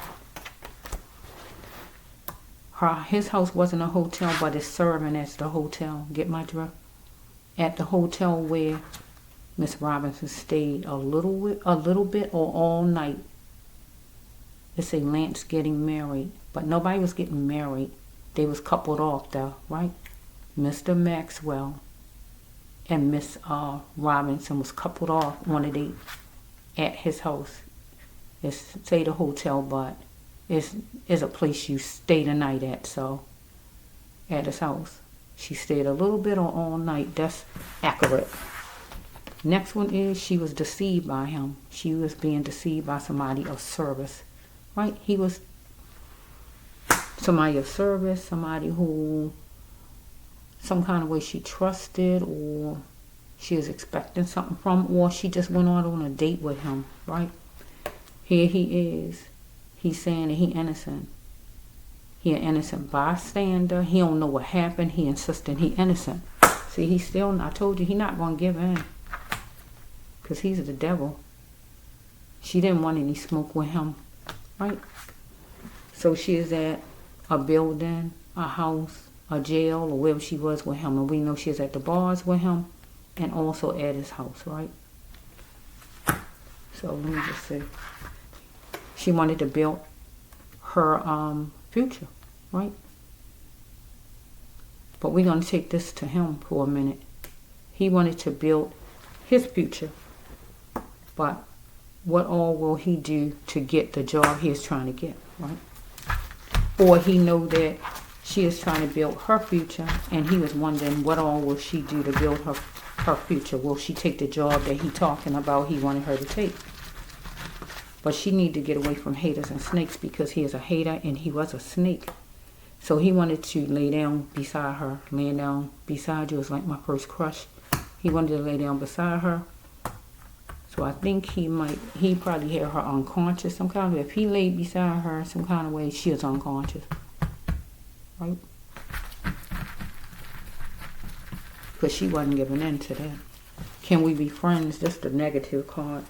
His house wasn't a hotel, but it's serving as the hotel. Get my drift? At the hotel where Miss Robinson stayed a little bit or all night. They say Lance getting married, but nobody was getting married. They was coupled off though, right? Mr. Maxwell and Miss Robinson was coupled off on a date at his house. It's say the hotel, but it's a place you stay the night at. So at his house, she stayed a little bit or all night. That's accurate. Next one is she was deceived by him. She was being deceived by somebody of service, right? He was somebody of service, somebody who some kind of way she trusted, or she was expecting something from, or she just went on a date with him, right? Here he is. He's saying that he innocent. He an innocent bystander. He don't know what happened. He insisting he innocent. See, he still, I told you, he not going to give in. Because he's the devil. She didn't want any smoke with him, right? So she is at a building, a house, a jail, or wherever she was with him. And we know she's at the bars with him and also at his house, right? So let me just see. She wanted to build her future, right? But we're going to take this to him for a minute. He wanted to build his future. But what all will he do to get the job he is trying to get, right? Or he know that she is trying to build her future, and he was wondering what all will she do to build her future. Will she take the job that he talking about he wanted her to take? But she need to get away from haters and snakes, because he is a hater and he was a snake. So he wanted to lay down beside her. Laying down beside you is like my first crush. He wanted to lay down beside her. So I think he probably had her unconscious some kind of way. If he laid beside her some kind of way, she is unconscious. Right? Because she wasn't giving in to that. Can we be friends? That's the negative card.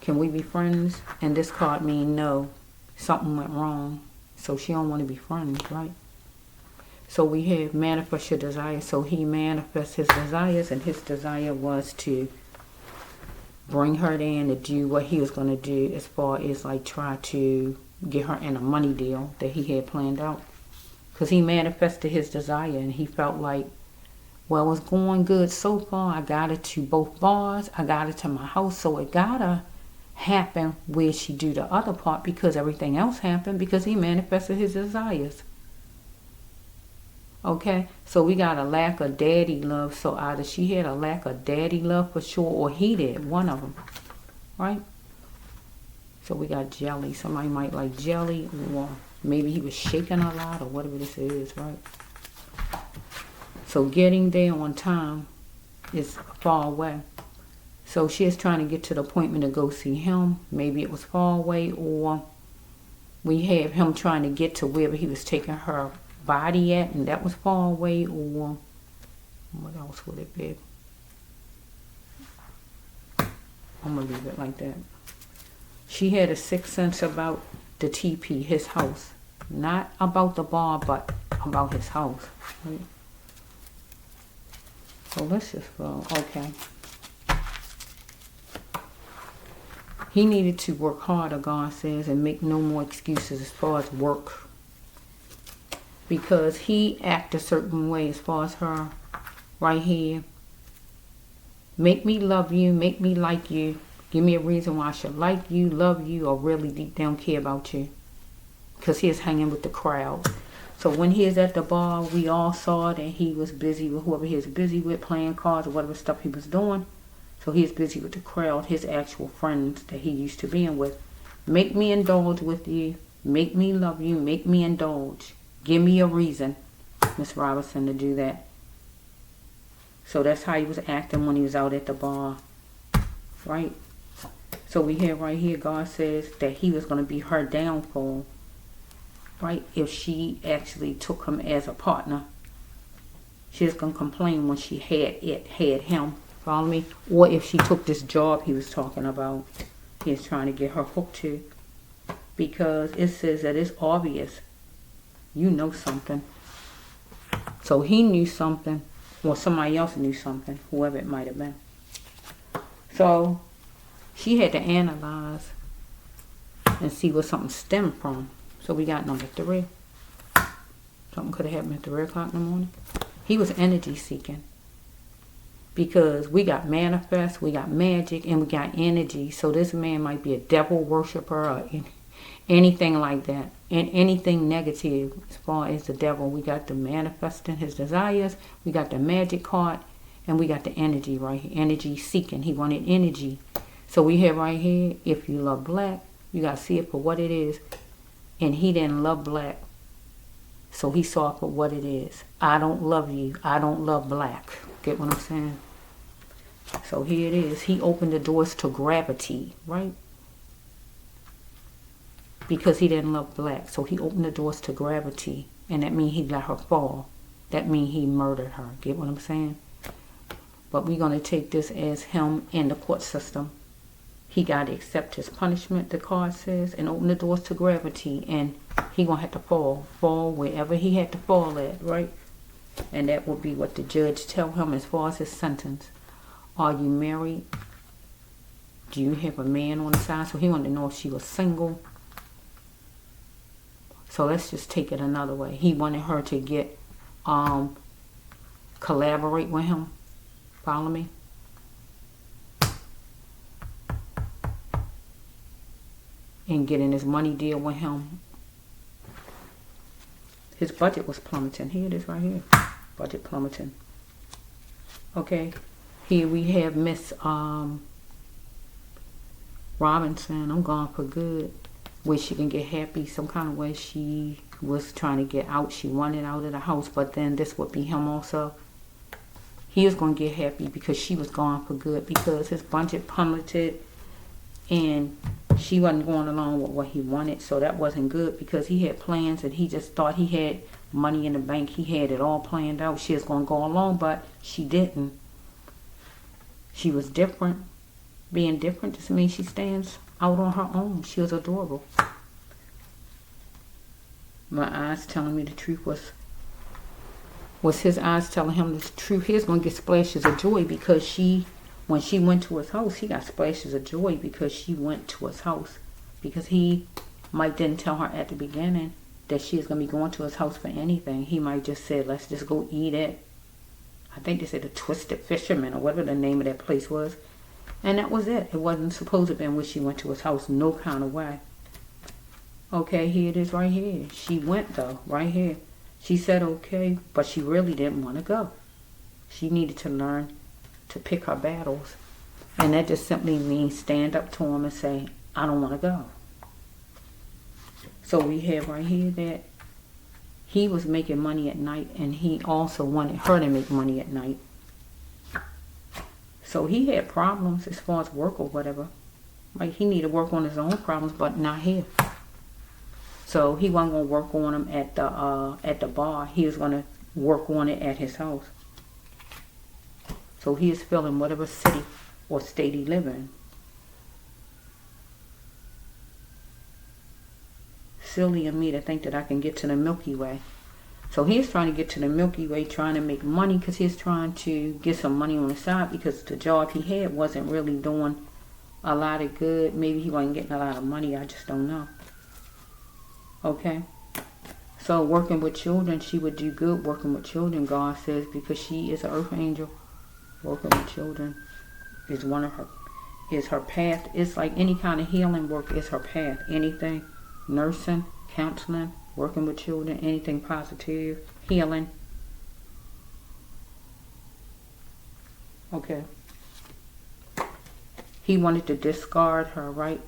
Can we be friends? And this card means no. Something went wrong. So she don't want to be friends, right? So we have manifest your desire. So he manifests his desires, and his desire was to bring her in to do what he was going to do, as far as like try to get her in a money deal that he had planned out. Because he manifested his desire, and he felt like, well, it's going good so far. I got it to both bars. I got it to my house. So it gotta happen where she do the other part, because everything else happened because he manifested his desires. Okay, so we got a lack of daddy love. So either she had a lack of daddy love for sure, or he did, one of them, right? So we got jelly. Somebody might like jelly, or maybe he was shaking a lot, or whatever this is, right? So getting there on time is far away. So she is trying to get to the appointment to go see him. Maybe it was far away, or we have him trying to get to wherever he was taking her body at, and that was far away, or what else would it be? I'm going to leave it like that. She had a sixth sense about the TP, his house. Not about the bar, but about his house. Right? So let's just go, okay. He needed to work harder, God says, and make no more excuses as far as work. Because he acted a certain way as far as her right here. Make me love you, make me like you. Give me a reason why I should like you, love you, or really deep down care about you. Because he is hanging with the crowd. So when he is at the bar, we all saw that he was busy with whoever he was busy with, playing cards or whatever stuff he was doing. So he is busy with the crowd, his actual friends that he used to being with. Make me indulge with you. Make me love you. Make me indulge. Give me a reason, Miss Robinson, to do that. So that's how he was acting when he was out at the bar. Right? So we hear right here, God says that he was going to be her downfall. Right? If she actually took him as a partner. She was going to complain when she had him. Follow me? Or if she took this job he was talking about. He is trying to get her hooked to. Because it says that it's obvious. You know something. So he knew something. Or somebody else knew something. Whoever it might have been. So she had to analyze and see where something stemmed from. So we got number 3. Something could have happened at 3 o'clock in the morning. He was energy seeking. Because we got manifest, we got magic, and we got energy. So this man might be a devil worshiper or anything like that. And anything negative as far as the devil. We got the manifesting his desires. We got the magic card. And we got the energy right here. Energy seeking. He wanted energy. So we have right here, if you love black, you got to see it for what it is. And he didn't love black. So he saw it for what it is. I don't love you. I don't love black. Get what I'm saying? So here it is. He opened the doors to gravity, right? Because he didn't love black. So he opened the doors to gravity. And that means he let her fall. That means he murdered her. Get what I'm saying? But we're going to take this as him in the court system. He got to accept his punishment, the card says, and open the doors to gravity. And he going to have to fall. Fall wherever he had to fall at, right? And that would be what the judge tell him as far as his sentence. Are you married? Do you have a man on the side? So he wanted to know if she was single. So let's just take it another way. He wanted her to get, collaborate with him. Follow me? and getting his money deal with him, his budget was plummeting. Here it is right here. Budget plummeting. Okay. Here we have Miss Robinson. I'm gone for good. Where she can get happy some kind of way. She was trying to get out. She wanted out of the house. But then this would be him also. He was going to get happy because she was gone for good. Because his budget plummeted. And she wasn't going along with what he wanted. So that wasn't good. Because he had plans. And he just thought he had money in the bank. He had it all planned out. She was going to go along. But she didn't. She was different. Being different just means she stands out on her own. She was adorable. My eyes telling me the truth was his eyes telling him the truth. He was going to get splashes of joy because when she went to his house, he got splashes of joy because she went to his house. Because he might didn't tell her at the beginning that she was going to be going to his house for anything. He might just say, let's just go eat at, I think they said the Twisted Fisherman or whatever the name of that place was. And that was it. It wasn't supposed to be when she went to his house, no kind of way. Okay, here it is right here. She went though, right here. She said okay, but she really didn't want to go. She needed to learn to pick her battles. And that just simply means stand up to him and say, I don't want to go. So we have right here that he was making money at night and he also wanted her to make money at night. So he had problems as far as work or whatever. Like he needed to work on his own problems, but not here. So he wasn't going to work on them at the bar. He was going to work on it at his house. So he is feeling whatever city or state he live in. Silly of me to think that I can get to the Milky Way. So he's trying to get to the Milky Way, trying to make money because he's trying to get some money on the side because the job he had wasn't really doing a lot of good. Maybe he wasn't getting a lot of money. I just don't know. Okay. So working with children, she would do good working with children, God says, because she is an earth angel. Working with children is is her path. It's like any kind of healing work is her path. Anything, nursing, counseling, working with children, anything positive, healing. Okay. He wanted to discard her, right?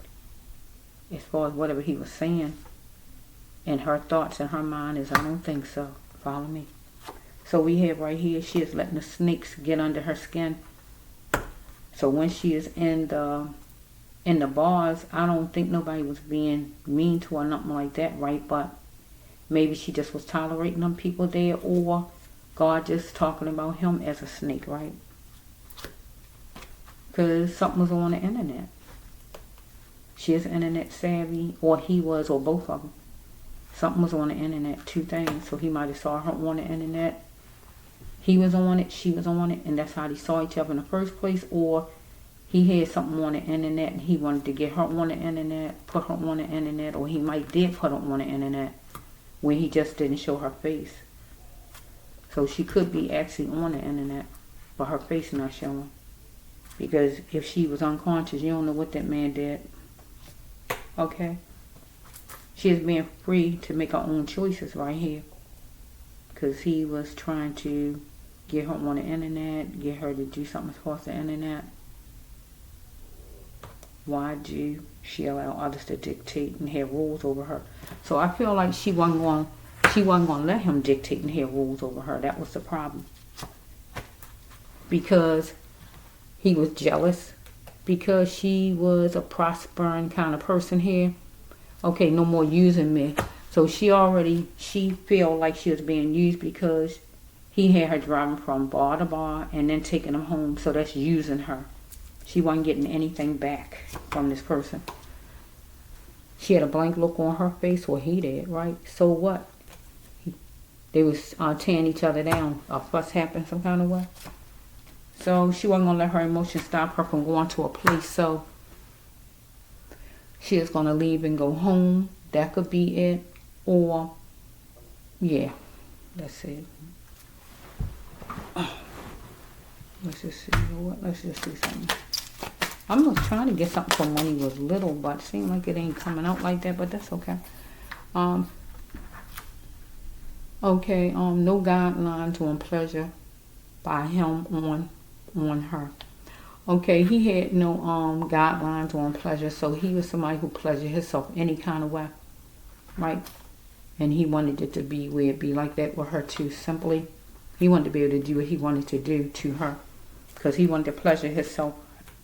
As far as whatever he was saying. And her thoughts in her mind is, I don't think so. Follow me. So we have right here, she is letting the snakes get under her skin. So when she is in the bars, I don't think nobody was being mean to her, nothing like that, right? But maybe she just was tolerating them people there, or God just talking about him as a snake, right? Because something was on the internet. She is internet savvy, or he was, or both of them. Something was on the internet, two things. So he might have saw her on the internet. He was on it, she was on it, and that's how they saw each other in the first place. Or he had something on the internet and he wanted to get her on the internet, put her on the internet, or he might did put her on the internet when he just didn't show her face. So she could be actually on the internet, but her face not showing. Because if she was unconscious, you don't know what that man did. Okay? She is being free to make her own choices right here. Because he was trying to get her on the internet, get her to do something across the internet. Why do she allow others to dictate and have rules over her? So I feel like she wasn't going to let him dictate and have rules over her. That was the problem. Because he was jealous. Because she was a prospering kind of person here. Okay, no more using me. So she felt like she was being used because he had her driving from bar to bar and then taking them home. So that's using her. She wasn't getting anything back from this person. She had a blank look on her face, or he did, right? So what? They was tearing each other down. A fuss happened some kind of way. So she wasn't going to let her emotions stop her from going to a place. So she is going to leave and go home. That could be it. Or, yeah, that's it. Let's just see. You know what? Let's just see something. I'm just trying to get something from when he was little, but it seems like it ain't coming out like that, but that's okay. Okay, no guidelines on pleasure by him on her. Okay, he had no guidelines on pleasure, so he was somebody who pleasured himself any kind of way, right? And he wanted it to be where it be like that with her too. Simply, he wanted to be able to do what he wanted to do to her, because he wanted to pleasure himself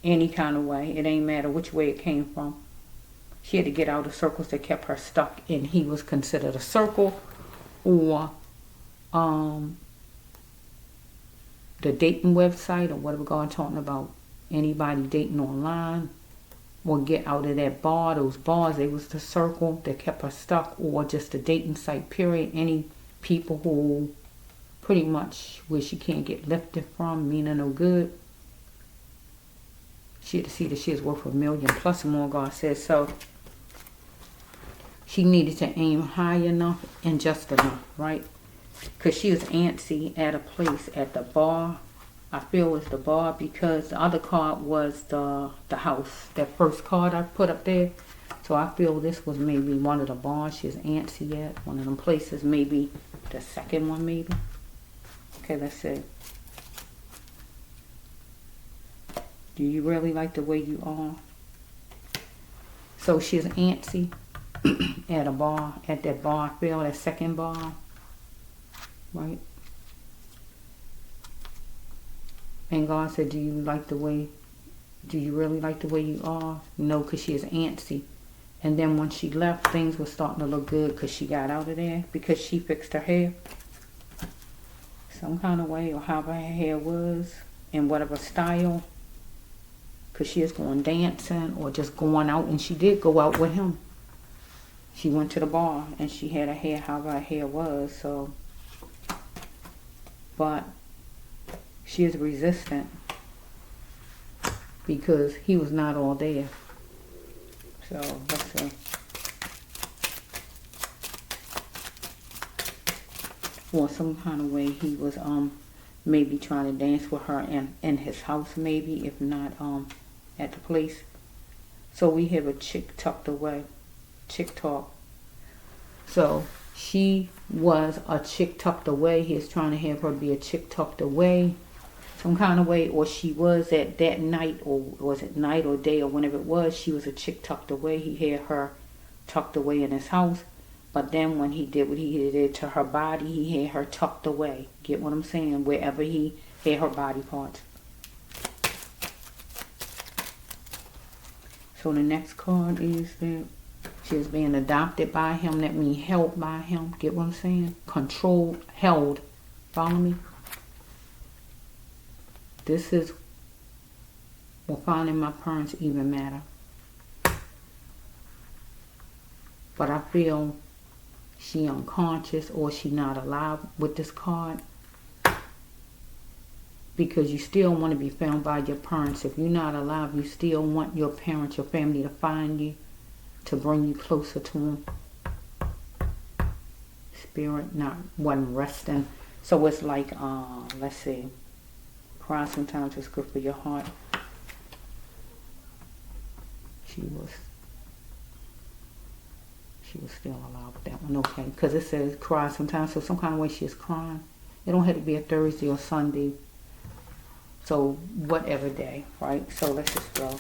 any kind of way. It ain't matter which way it came from. She had to get out of circles that kept her stuck, and he was considered a circle, or the dating website, or whatever God talking about. Anybody dating online, or get out of that bar. Those bars, they was the circle that kept her stuck, or just the dating site, period. Any people who pretty much where she can't get lifted from, meaning no good. She had to see that she was worth $1 million plus more, God says. So she needed to aim high enough and just enough, right? Because she was antsy at a place, at the bar. I feel it's the bar, because the other card was the house. That first card I put up there. So I feel this was maybe one of the bars she was antsy at. One of them places, maybe the second one, maybe. Okay, let's see. Do you really like the way you are? So she's antsy at a bar, at that bar, I feel, that second bar, right? And God said, do you really like the way you are? No, because she is antsy. And then when she left, things were starting to look good because she got out of there, because she fixed her hair some kind of way, or however her hair was, in whatever style. Because she is going dancing or just going out, and she did go out with him. She went to the bar and she had her hair however her hair was, so. But she is resistant because he was not all there. So let's see. Or some kind of way he was maybe trying to dance with her in his house, maybe, if not at the place. So we have a chick tucked away. Chick talk. So she was a chick tucked away. He was trying to have her be a chick tucked away some kind of way, or she was at that night, or was it night or day, or whenever it was, she was a chick tucked away. He had her tucked away in his house, but then when he did what he did to her body, he had her tucked away. Get what I'm saying? Wherever he had her body parts. So the next card is that she is being adopted by him. That means held by him. Get what I'm saying? Controlled, held. Follow me? This is what finding my parents even matter. But I feel she unconscious, or she not alive with this card. Because you still want to be found by your parents. If you're not alive, you still want your parents, your family to find you, to bring you closer to them. Spirit wasn't resting. So it's like, let's see. Cry sometimes is good for your heart. She was still alive with that one, okay. Because it says cry sometimes, so some kind of way she is crying. It don't have to be a Thursday or Sunday. So whatever day, right? So let's just go.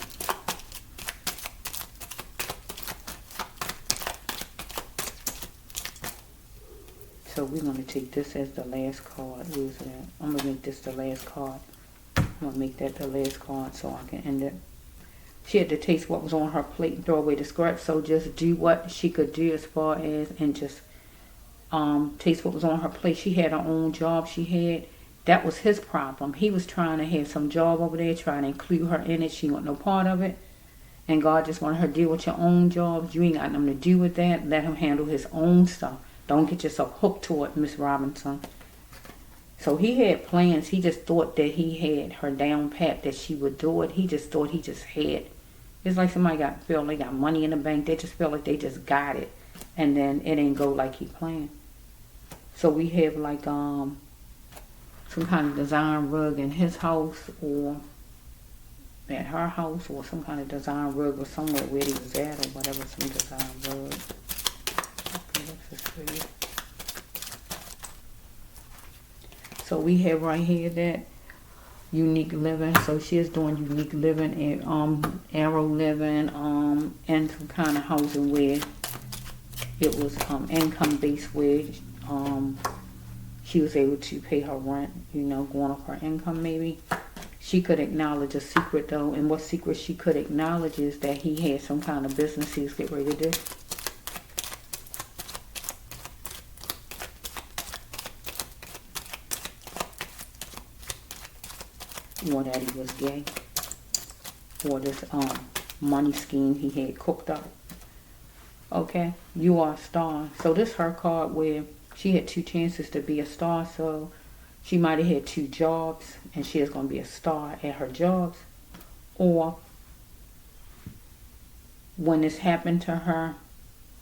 So we're going to take this as the last card. Where's that? I'm going to make this the last card. I'm going to make that the last card so I can end it. She had to taste what was on her plate and throw away the scraps. So just do what she could do as far as, and just taste what was on her plate. She had her own job. That was his problem. He was trying to have some job over there, trying to include her in it. She want no part of it. And God just wanted her to deal with your own jobs. You ain't got nothing to do with that. Let him handle his own stuff. Don't get yourself hooked to it, Miss Robinson. So he had plans. He just thought that he had her down pat, that she would do it. He just thought he just had. It's like somebody feel they got money in the bank. They just feel like they just got it. And then it ain't go like he planned. So we have like some kind of design rug in his house, or at her house or some kind of design rug or somewhere where he was at or whatever, some design rug. Okay, let's just see. So we have right here that unique living. So she is doing unique living and arrow living and some kind of housing where it was income based, where she was able to pay her rent, you know, going off her income maybe. She could acknowledge a secret though, and what secret she could acknowledge is that he had some kind of business he was getting ready to do. Or that he was gay. Or this money scheme he had cooked up. Okay, you are a star. So this her card where she had 2 chances to be a star. So she might have had 2 jobs and she is going to be a star at her jobs. Or when this happened to her,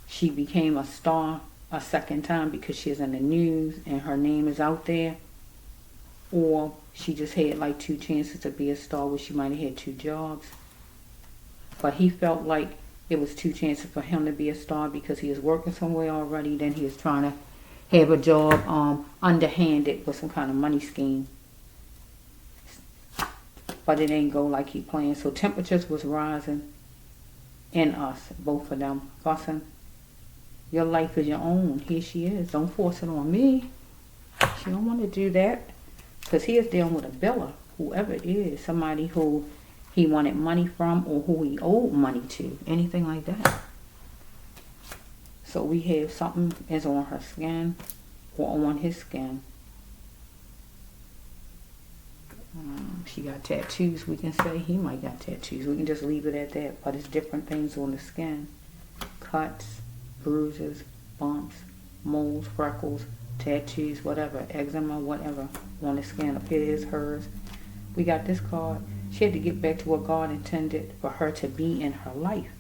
she became a star a second time because she's in the news and her name is out there. Or she just had like 2 chances to be a star where she might have had 2 jobs. But he felt like it was 2 chances for him to be a star because he was working somewhere already. Then he was trying to have a job underhanded with some kind of money scheme. But it ain't go like he planned. So temperatures was rising in us, both of them. Fussing. Your life is your own. Here she is. Don't force it on me. She don't want to do that. Because he is dealing with a biller, whoever it is. Somebody who he wanted money from or who he owed money to. Anything like that. So we have something is on her skin or on his skin. She got tattoos, we can say. He might got tattoos. We can just leave it at that. But it's different things on the skin. Cuts, bruises, bumps, moles, freckles, tattoos, whatever, eczema, whatever, on the skin of his, hers. We got this card. She had to get back to what God intended for her to be in her life.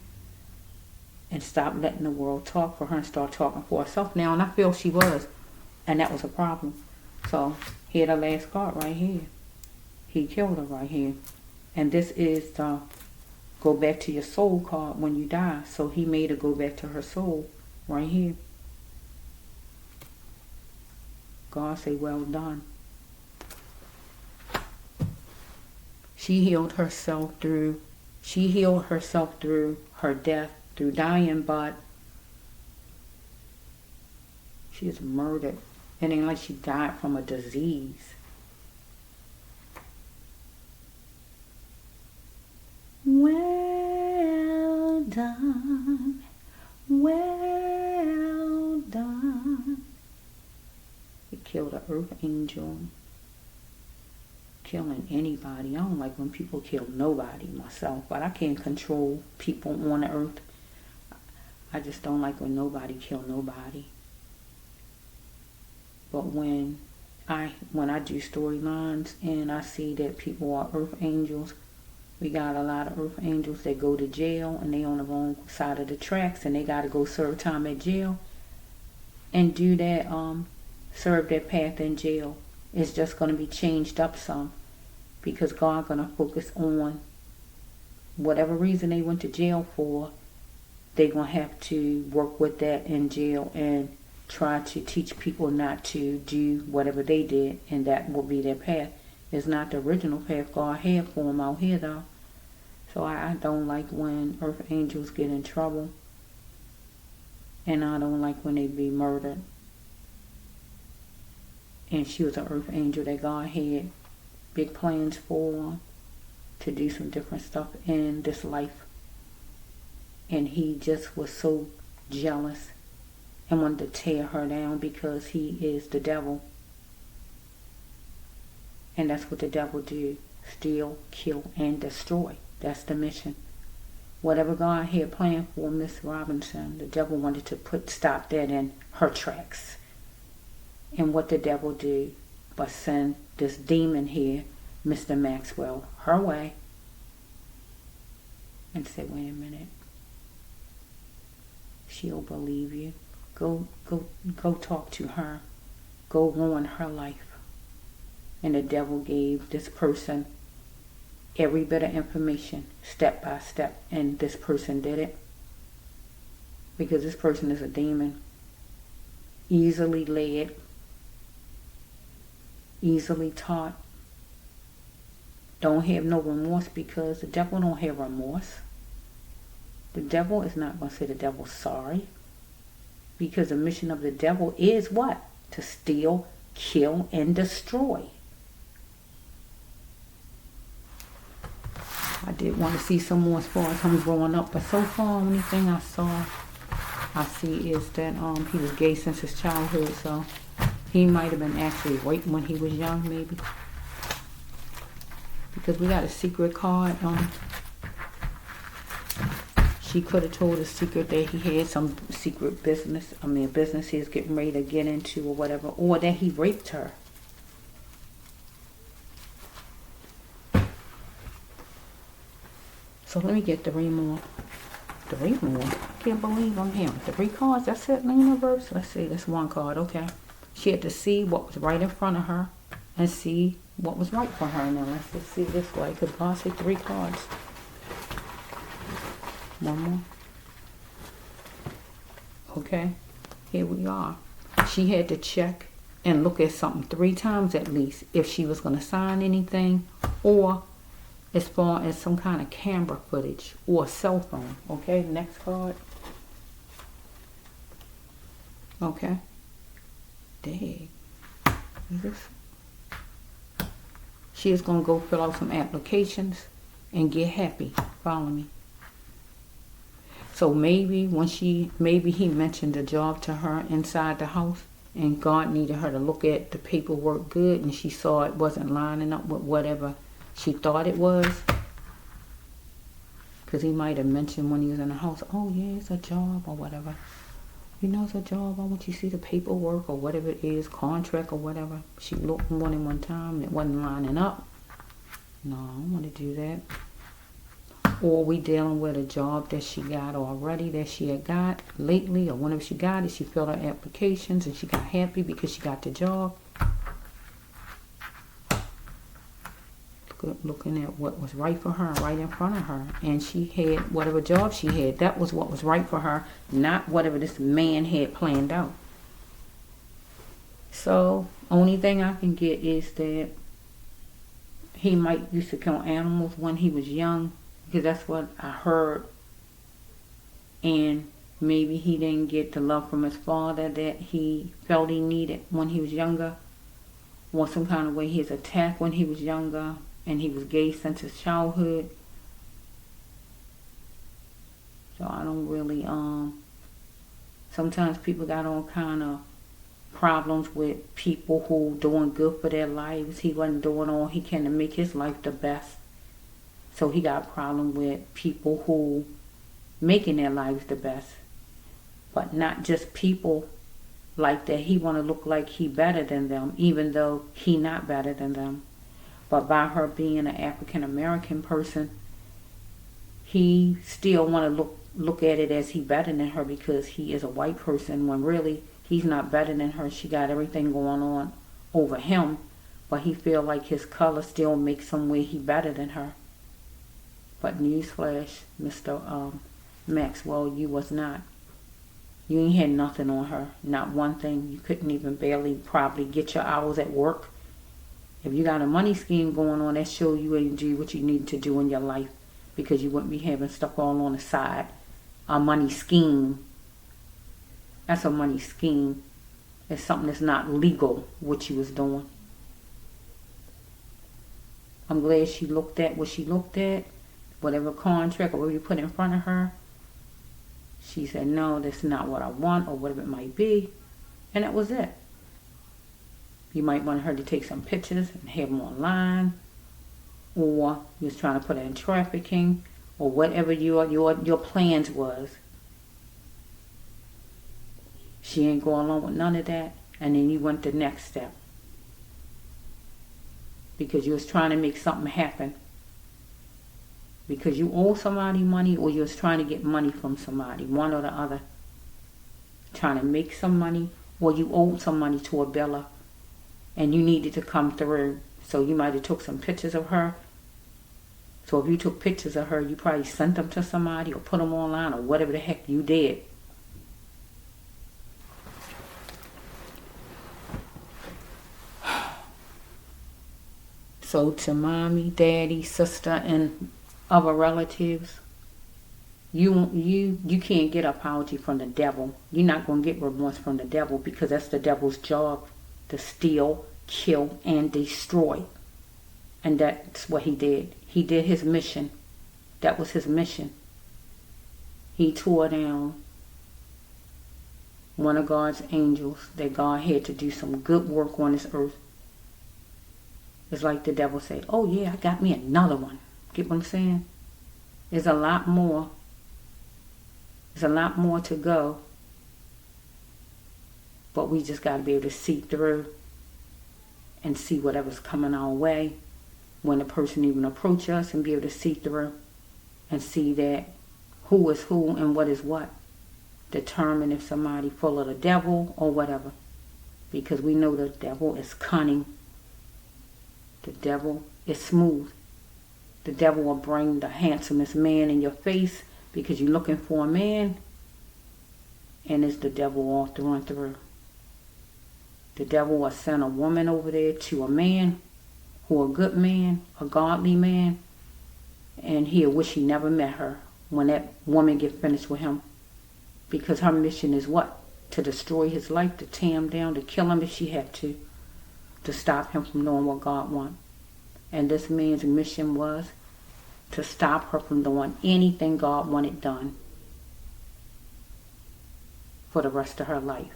And stop letting the world talk for her and start talking for herself now. And I feel she was. And that was a problem. So, here the last card right here. He killed her right here. And this is the go back to your soul card when you die. So he made her go back to her soul right here. God say, well done. She healed herself through her death, through dying, but she is murdered. It ain't like she died from a disease. Well done, well done. He killed an earth angel. Killing anybody. I don't like when people kill nobody myself, but I can't control people on the earth. I just don't like when nobody kill nobody. But when I do storylines and I see that people are earth angels, we got a lot of earth angels that go to jail and they on the wrong side of the tracks and they got to go serve time at jail and do that, serve their path in jail. It's just going to be changed up some because God's going to focus on whatever reason they went to jail for. They're going to have to work with that in jail and try to teach people not to do whatever they did, and that will be their path. It's not the original path God had for them out here though. So I don't like when earth angels get in trouble, and I don't like when they be murdered. And she was an earth angel that God had big plans for, to do some different stuff in this life. And he just was so jealous and wanted to tear her down because he is the devil. And that's what the devil do. Steal, kill, and destroy. That's the mission. Whatever God had planned for Miss Robinson, the devil wanted to stop that in her tracks. And what the devil do but send this demon here, Mr. Maxwell, her way. And say, wait a minute. She'll believe you. Go talk to her. Go ruin her life. And the devil gave this person every bit of information step by step, and this person did it. Because this person is a demon. Easily led, easily taught. Don't have no remorse, because the devil don't have remorse. The devil is not going to say the devil's sorry. Because the mission of the devil is what? To steal, kill, and destroy. I did want to see some more as far as him growing up, but so far, only thing I see is that he was gay since his childhood, so he might have been actually raped when he was young, maybe. Because we got a secret card. She could have told a secret that he had some secret business. A business he was getting ready to get into or whatever, or that he raped her. So let me get 3 more. 3 more? I can't believe I'm hearing 3 cards. That's it in the universe. Let's see. That's 1 card. Okay. She had to see what was right in front of her and see what was right for her. Now let's just see this way. Could possibly 3 cards. 1 more. Okay. Here we are. She had to check and look at something 3 times at least if she was going to sign anything, or as far as some kind of camera footage or a cell phone. Okay, next card. Okay. Dang. She is going to go fill out some applications and get happy. Follow me. So maybe he mentioned a job to her inside the house, and God needed her to look at the paperwork good, and she saw it wasn't lining up with whatever she thought it was. Because he might have mentioned when he was in the house, oh yeah, it's a job or whatever. You know, it's a job. I want you to see the paperwork or whatever it is, contract or whatever. She looked more than one time and it wasn't lining up. No, I don't want to do that. Or we dealing with a job that she got already, that she had got lately, or whenever she got it, she filled her applications and she got happy because she got the job. Looking at what was right for her, right in front of her, and she had whatever job she had. That was what was right for her, not whatever this man had planned out. So, only thing I can get is that he might used to kill animals when he was young, because that's what I heard. And maybe he didn't get the love from his father that he felt he needed when he was younger, or some kind of way he was attacked when he was younger. And he was gay since his childhood. So I don't really, sometimes people got all kind of problems with people who doing good for their lives. He wasn't doing all he can to make his life the best. So he got a problem with people who making their lives the best. But not just people like that. He want to look like he better than them, even though he not better than them. But by her being an African American person, he still want to look at it as he better than her because he is a white person, when really he's not better than her. She got everything going on over him, but he feel like his color still makes him way he better than her. But newsflash, Mr. Maxwell, you was not. You ain't had nothing on her, not one thing. You couldn't even barely probably get your hours at work. If you got a money scheme going on, that shows you ain't do what you need to do in your life, because you wouldn't be having stuff all on the side. A money scheme. That's a money scheme. It's something that's not legal, what you was doing. I'm glad she looked at what she looked at. Whatever contract or whatever you put in front of her. She said, no, that's not what I want, or whatever it might be. And that was it. You might want her to take some pictures and have them online, or you was trying to put her in trafficking, or whatever your plans was. She ain't going along with none of that, and then you went the next step because you was trying to make something happen, because you owe somebody money, or you was trying to get money from somebody, one or the other. Trying to make some money, or you owed some money to a biller and you needed to come through. So you might have took some pictures of her So if you took pictures of her, you probably sent them to somebody or put them online or whatever the heck you did. So to mommy, daddy, sister, and other relatives, you can't get apology from the devil. You're not going to get remorse from the devil, because that's the devil's job, to steal, kill, and destroy. And that's what he did. He did his mission. That was his mission. He tore down one of God's angels that God had to do some good work on this earth. It's like the devil said, oh yeah, I got me another one. Get what I'm saying? There's a lot more. There's a lot more to go. But we just got to be able to see through and see whatever's coming our way when the person even approach us, and be able to see through and see that who is who and what is what. Determine if somebody full of the devil or whatever. Because we know the devil is cunning. The devil is smooth. The devil will bring the handsomest man in your face because you're looking for a man, and it's the devil all through and through. The devil will send a woman over there to a man who a good man, a godly man, and he'll wish he never met her when that woman get finished with him. Because her mission is what? To destroy his life, to tear him down, to kill him if she had to stop him from knowing what God wants. And this man's mission was to stop her from doing anything God wanted done for the rest of her life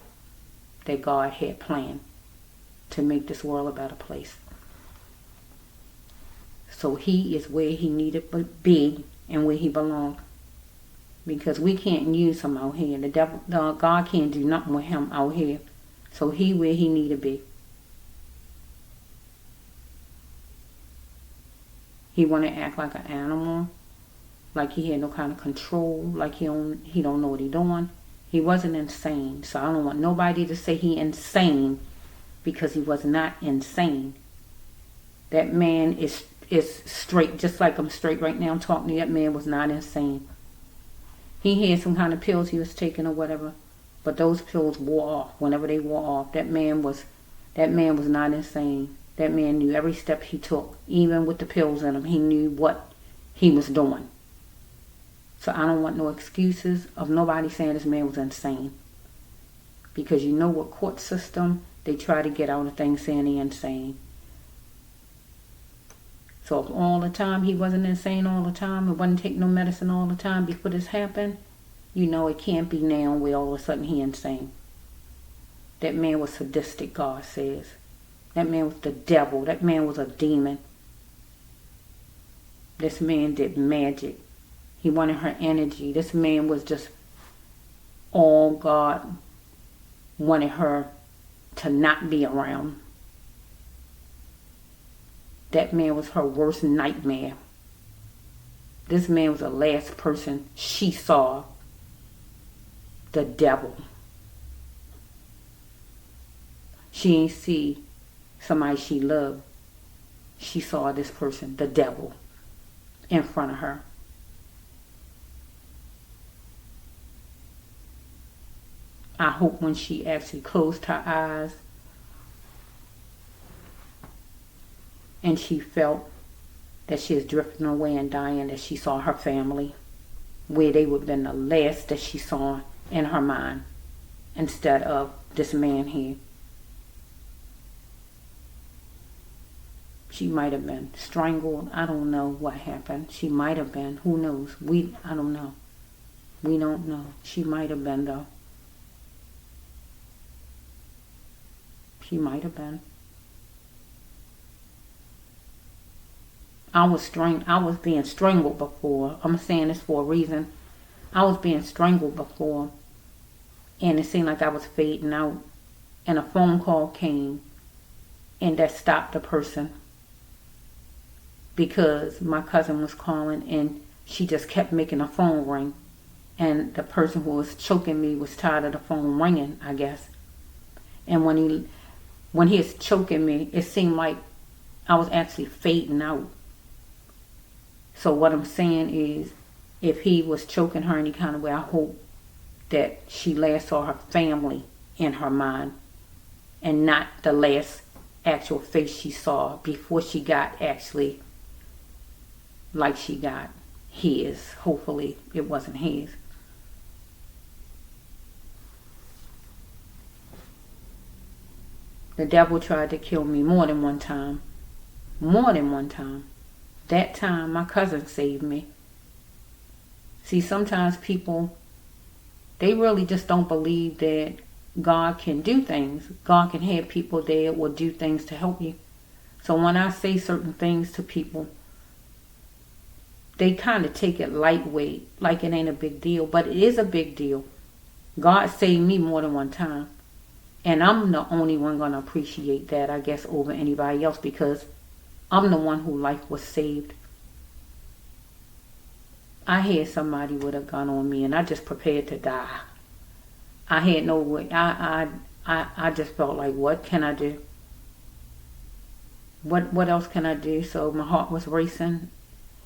that God had planned to make this world a better place. So he is where he needed to be and where he belonged. Because we can't use him out here. God can't do nothing with him out here. So he where he need to be. He want to act like an animal, like he had no kind of control, like he don't know what he doing. He wasn't insane, so I don't want nobody to say he insane, because he was not insane. That man is straight, just like I'm straight right now. I'm talking to you. That man was not insane. He had some kind of pills he was taking or whatever, but those pills wore off. Whenever they wore off, that man was not insane. That man knew every step he took, even with the pills in him. He knew what he was doing. So I don't want no excuses of nobody saying this man was insane. Because you know what court system, they try to get out of things saying he's insane. So if all the time he wasn't insane all the time, he wasn't taking no medicine all the time before this happened, you know it can't be now where all of a sudden he's insane. That man was sadistic, God says. That man was the devil. That man was a demon. This man did magic. He wanted her energy. This man was just all God wanted her to not be around. That man was her worst nightmare. This man was the last person she saw. The devil. She ain't see somebody she loved. She saw this person, the devil, in front of her. I hope when she actually closed her eyes and she felt that she was drifting away and dying, that she saw her family, where they would have been the last that she saw in her mind, instead of this man here. She might have been strangled. I don't know what happened. She might have been. Who knows? I don't know. We don't know. She might have been, though. She might have been. I was being strangled before. I'm saying this for a reason. I was being strangled before, and it seemed like I was fading out, and a phone call came, and that stopped the person, because my cousin was calling, and she just kept making the phone ring, and the person who was choking me was tired of the phone ringing, I guess. And when he was choking me, it seemed like I was actually fading out. So what I'm saying is, if he was choking her any kind of way, I hope that she last saw her family in her mind and not the last actual face she saw before she got actually like she got his. Hopefully it wasn't his. The devil tried to kill me more than one time. More than one time. That time my cousin saved me. See, sometimes people, they really just don't believe that God can do things. God can have people there will do things to help you. So when I say certain things to people, they kind of take it lightweight, like it ain't a big deal. But it is a big deal. God saved me more than one time. And I'm the only one going to appreciate that, I guess, over anybody else, because I'm the one whose life was saved. I had somebody with a gun on me and I just prepared to die. I had no way. I just felt like, what can I do? What else can I do? So my heart was racing.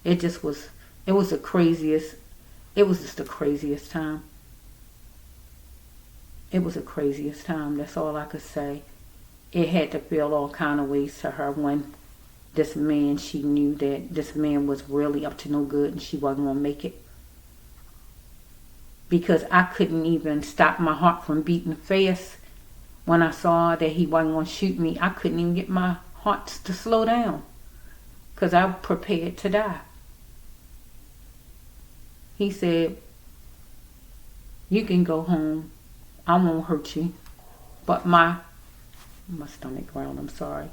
It was the craziest. It was just the craziest time. It was the craziest time. That's all I could say. It had to feel all kind of ways to her when this man, she knew that this man was really up to no good and she wasn't going to make it. Because I couldn't even stop my heart from beating fast when I saw that he wasn't going to shoot me. I couldn't even get my heart to slow down because I was prepared to die. He said, you can go home. I won't hurt you. But my stomach growled, I'm sorry.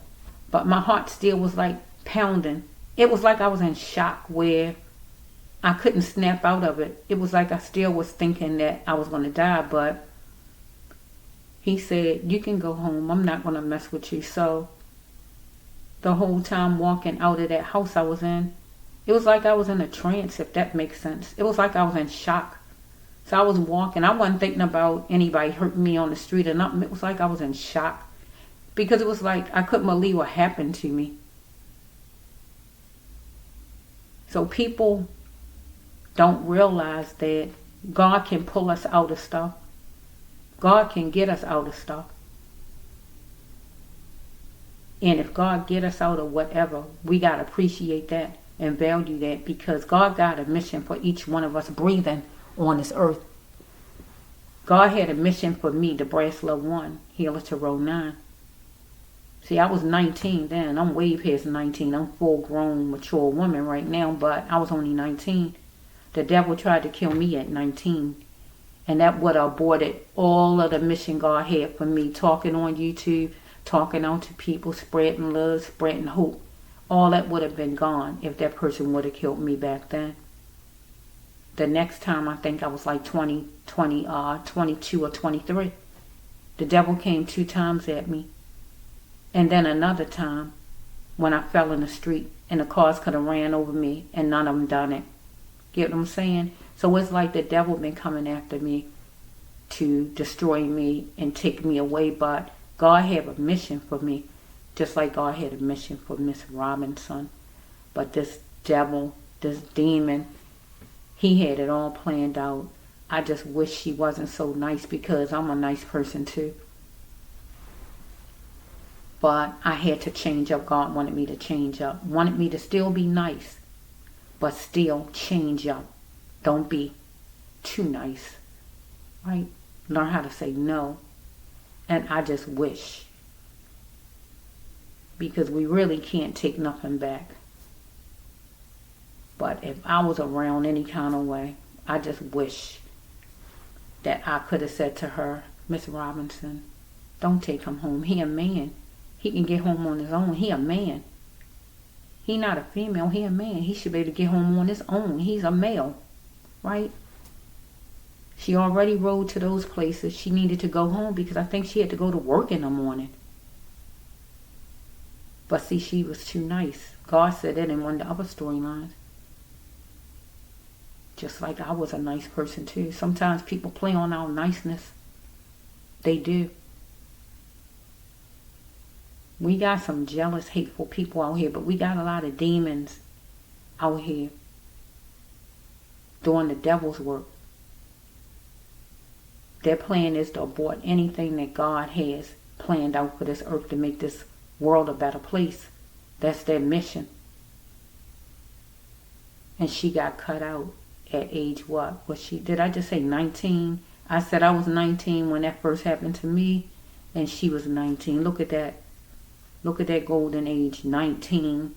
But my heart still was like pounding. It was like I was in shock where I couldn't snap out of it. It was like I still was thinking that I was going to die. But he said, you can go home. I'm not going to mess with you. So the whole time walking out of that house I was in, it was like I was in a trance, if that makes sense. It was like I was in shock. So I was walking. I wasn't thinking about anybody hurting me on the street or nothing. It was like I was in shock. Because it was like I couldn't believe what happened to me. So people don't realize that God can pull us out of stuff. God can get us out of stuff. And if God get us out of whatever, we got to appreciate that and value that, because God got a mission for each one of us breathing on this earth. God had a mission for me, the Brass Love 1, Healer to Row 9. See, I was 19 then. I'm way past 19. I'm full-grown, mature woman right now, but I was only 19. The devil tried to kill me at 19. And that would have aborted all of the mission God had for me. Talking on YouTube, talking out to people, spreading love, spreading hope. All that would have been gone if that person would have killed me back then. The next time, I think I was like 22 or 23. The devil came 2 times at me. And then another time when I fell in the street and the cars could have ran over me and none of them done it. Get what I'm saying? So it's like the devil been coming after me to destroy me and take me away. But God had a mission for me, just like God had a mission for Miss Robinson. But this devil, this demon, he had it all planned out. I just wish she wasn't so nice, because I'm a nice person too. But I had to change up. God wanted me to change up. Wanted me to still be nice, but still change up. Don't be too nice, right? Learn how to say no. And I just wish, because we really can't take nothing back. But if I was around any kind of way, I just wish that I could have said to her, Miss Robinson, don't take him home. He a man. He can get home on his own. He a man. He not a female. He a man. He should be able to get home on his own. He's a male, right? She already rode to those places. She needed to go home because I think she had to go to work in the morning. But see, she was too nice. God said that in one of the other storylines. Just like I was a nice person too. Sometimes people play on our niceness. They do. We got some jealous, hateful people out here, but we got a lot of demons out here doing the devil's work. Their plan is to abort anything that God has planned out for this earth to make this world a better place. That's their mission. And she got cut out at age what? Was she, did I just say 19? I said I was 19 when that first happened to me, and she was 19. Look at that. Look at that golden age, 19.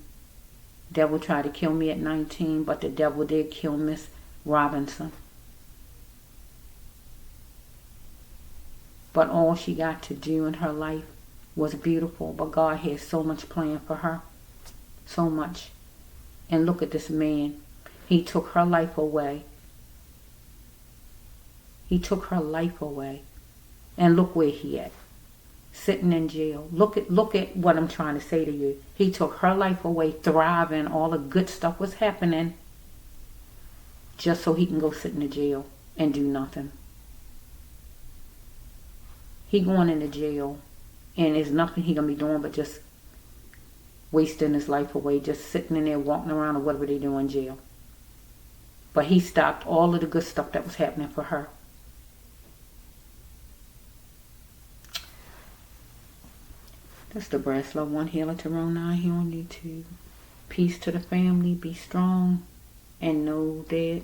Devil tried to kill me at 19, but the devil did kill Miss Robinson. But all she got to do in her life was beautiful. But God had so much planned for her. So much. And look at this man. He took her life away. He took her life away. And look where he at. Sitting in jail. Look at what I'm trying to say to you. He took her life away, thriving. All the good stuff was happening. Just so he can go sit in the jail and do nothing. He going into jail, and there's nothing he gonna be doing but just wasting his life away, just sitting in there, walking around, or whatever they do in jail. But he stopped all of the good stuff that was happening for her. That's the Breast Love One Healer Tyrone 9 here on YouTube. Peace to the family. Be strong, and know that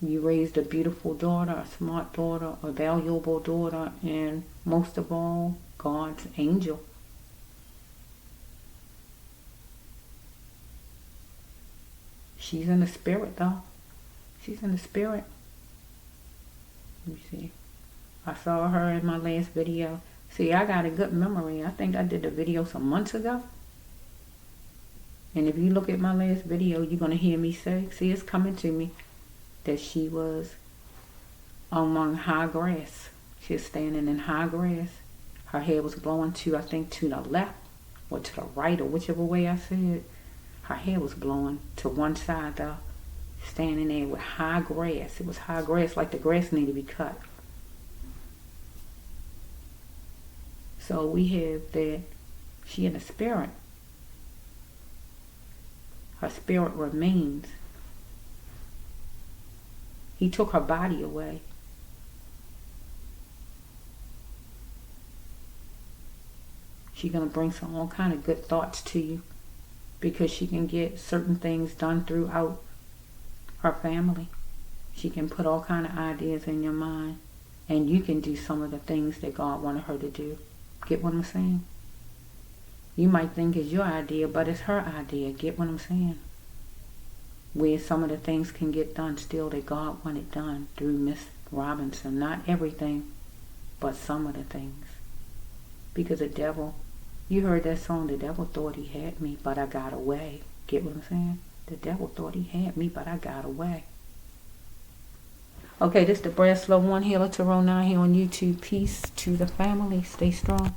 you raised a beautiful daughter, a smart daughter, a valuable daughter, and most of all, God's angel. She's in the spirit, though. She's in the spirit. Let me see. I saw her in my last video. See, I got a good memory. I think I did the video some months ago. And if you look at my last video, you're going to hear me say, see, it's coming to me, that she was among high grass. She was standing in high grass. Her hair was blowing to, I think, to the left or to the right, or whichever way I said. Her hair was blowing to one side, though. Standing there with high grass. It was high grass, like the grass needed to be cut. So we have that she in the spirit. Her spirit remains. He took her body away. She's going to bring some all kind of good thoughts to you, because she can get certain things done throughout her family. She can put all kind of ideas in your mind, and you can do some of the things that God wanted her to do. Get what I'm saying? You might think it's your idea, but it's her idea. Get what I'm saying? Where some of the things can get done still that God wanted done through Miss Robinson. Not everything, but some of the things. Because the devil, you heard that song, the devil thought he had me, but I got away. Get what I'm saying? The devil thought he had me, but I got away. Okay, this is the Breast Love One Healer Tyrone 9 here on YouTube. Peace to the family. Stay strong.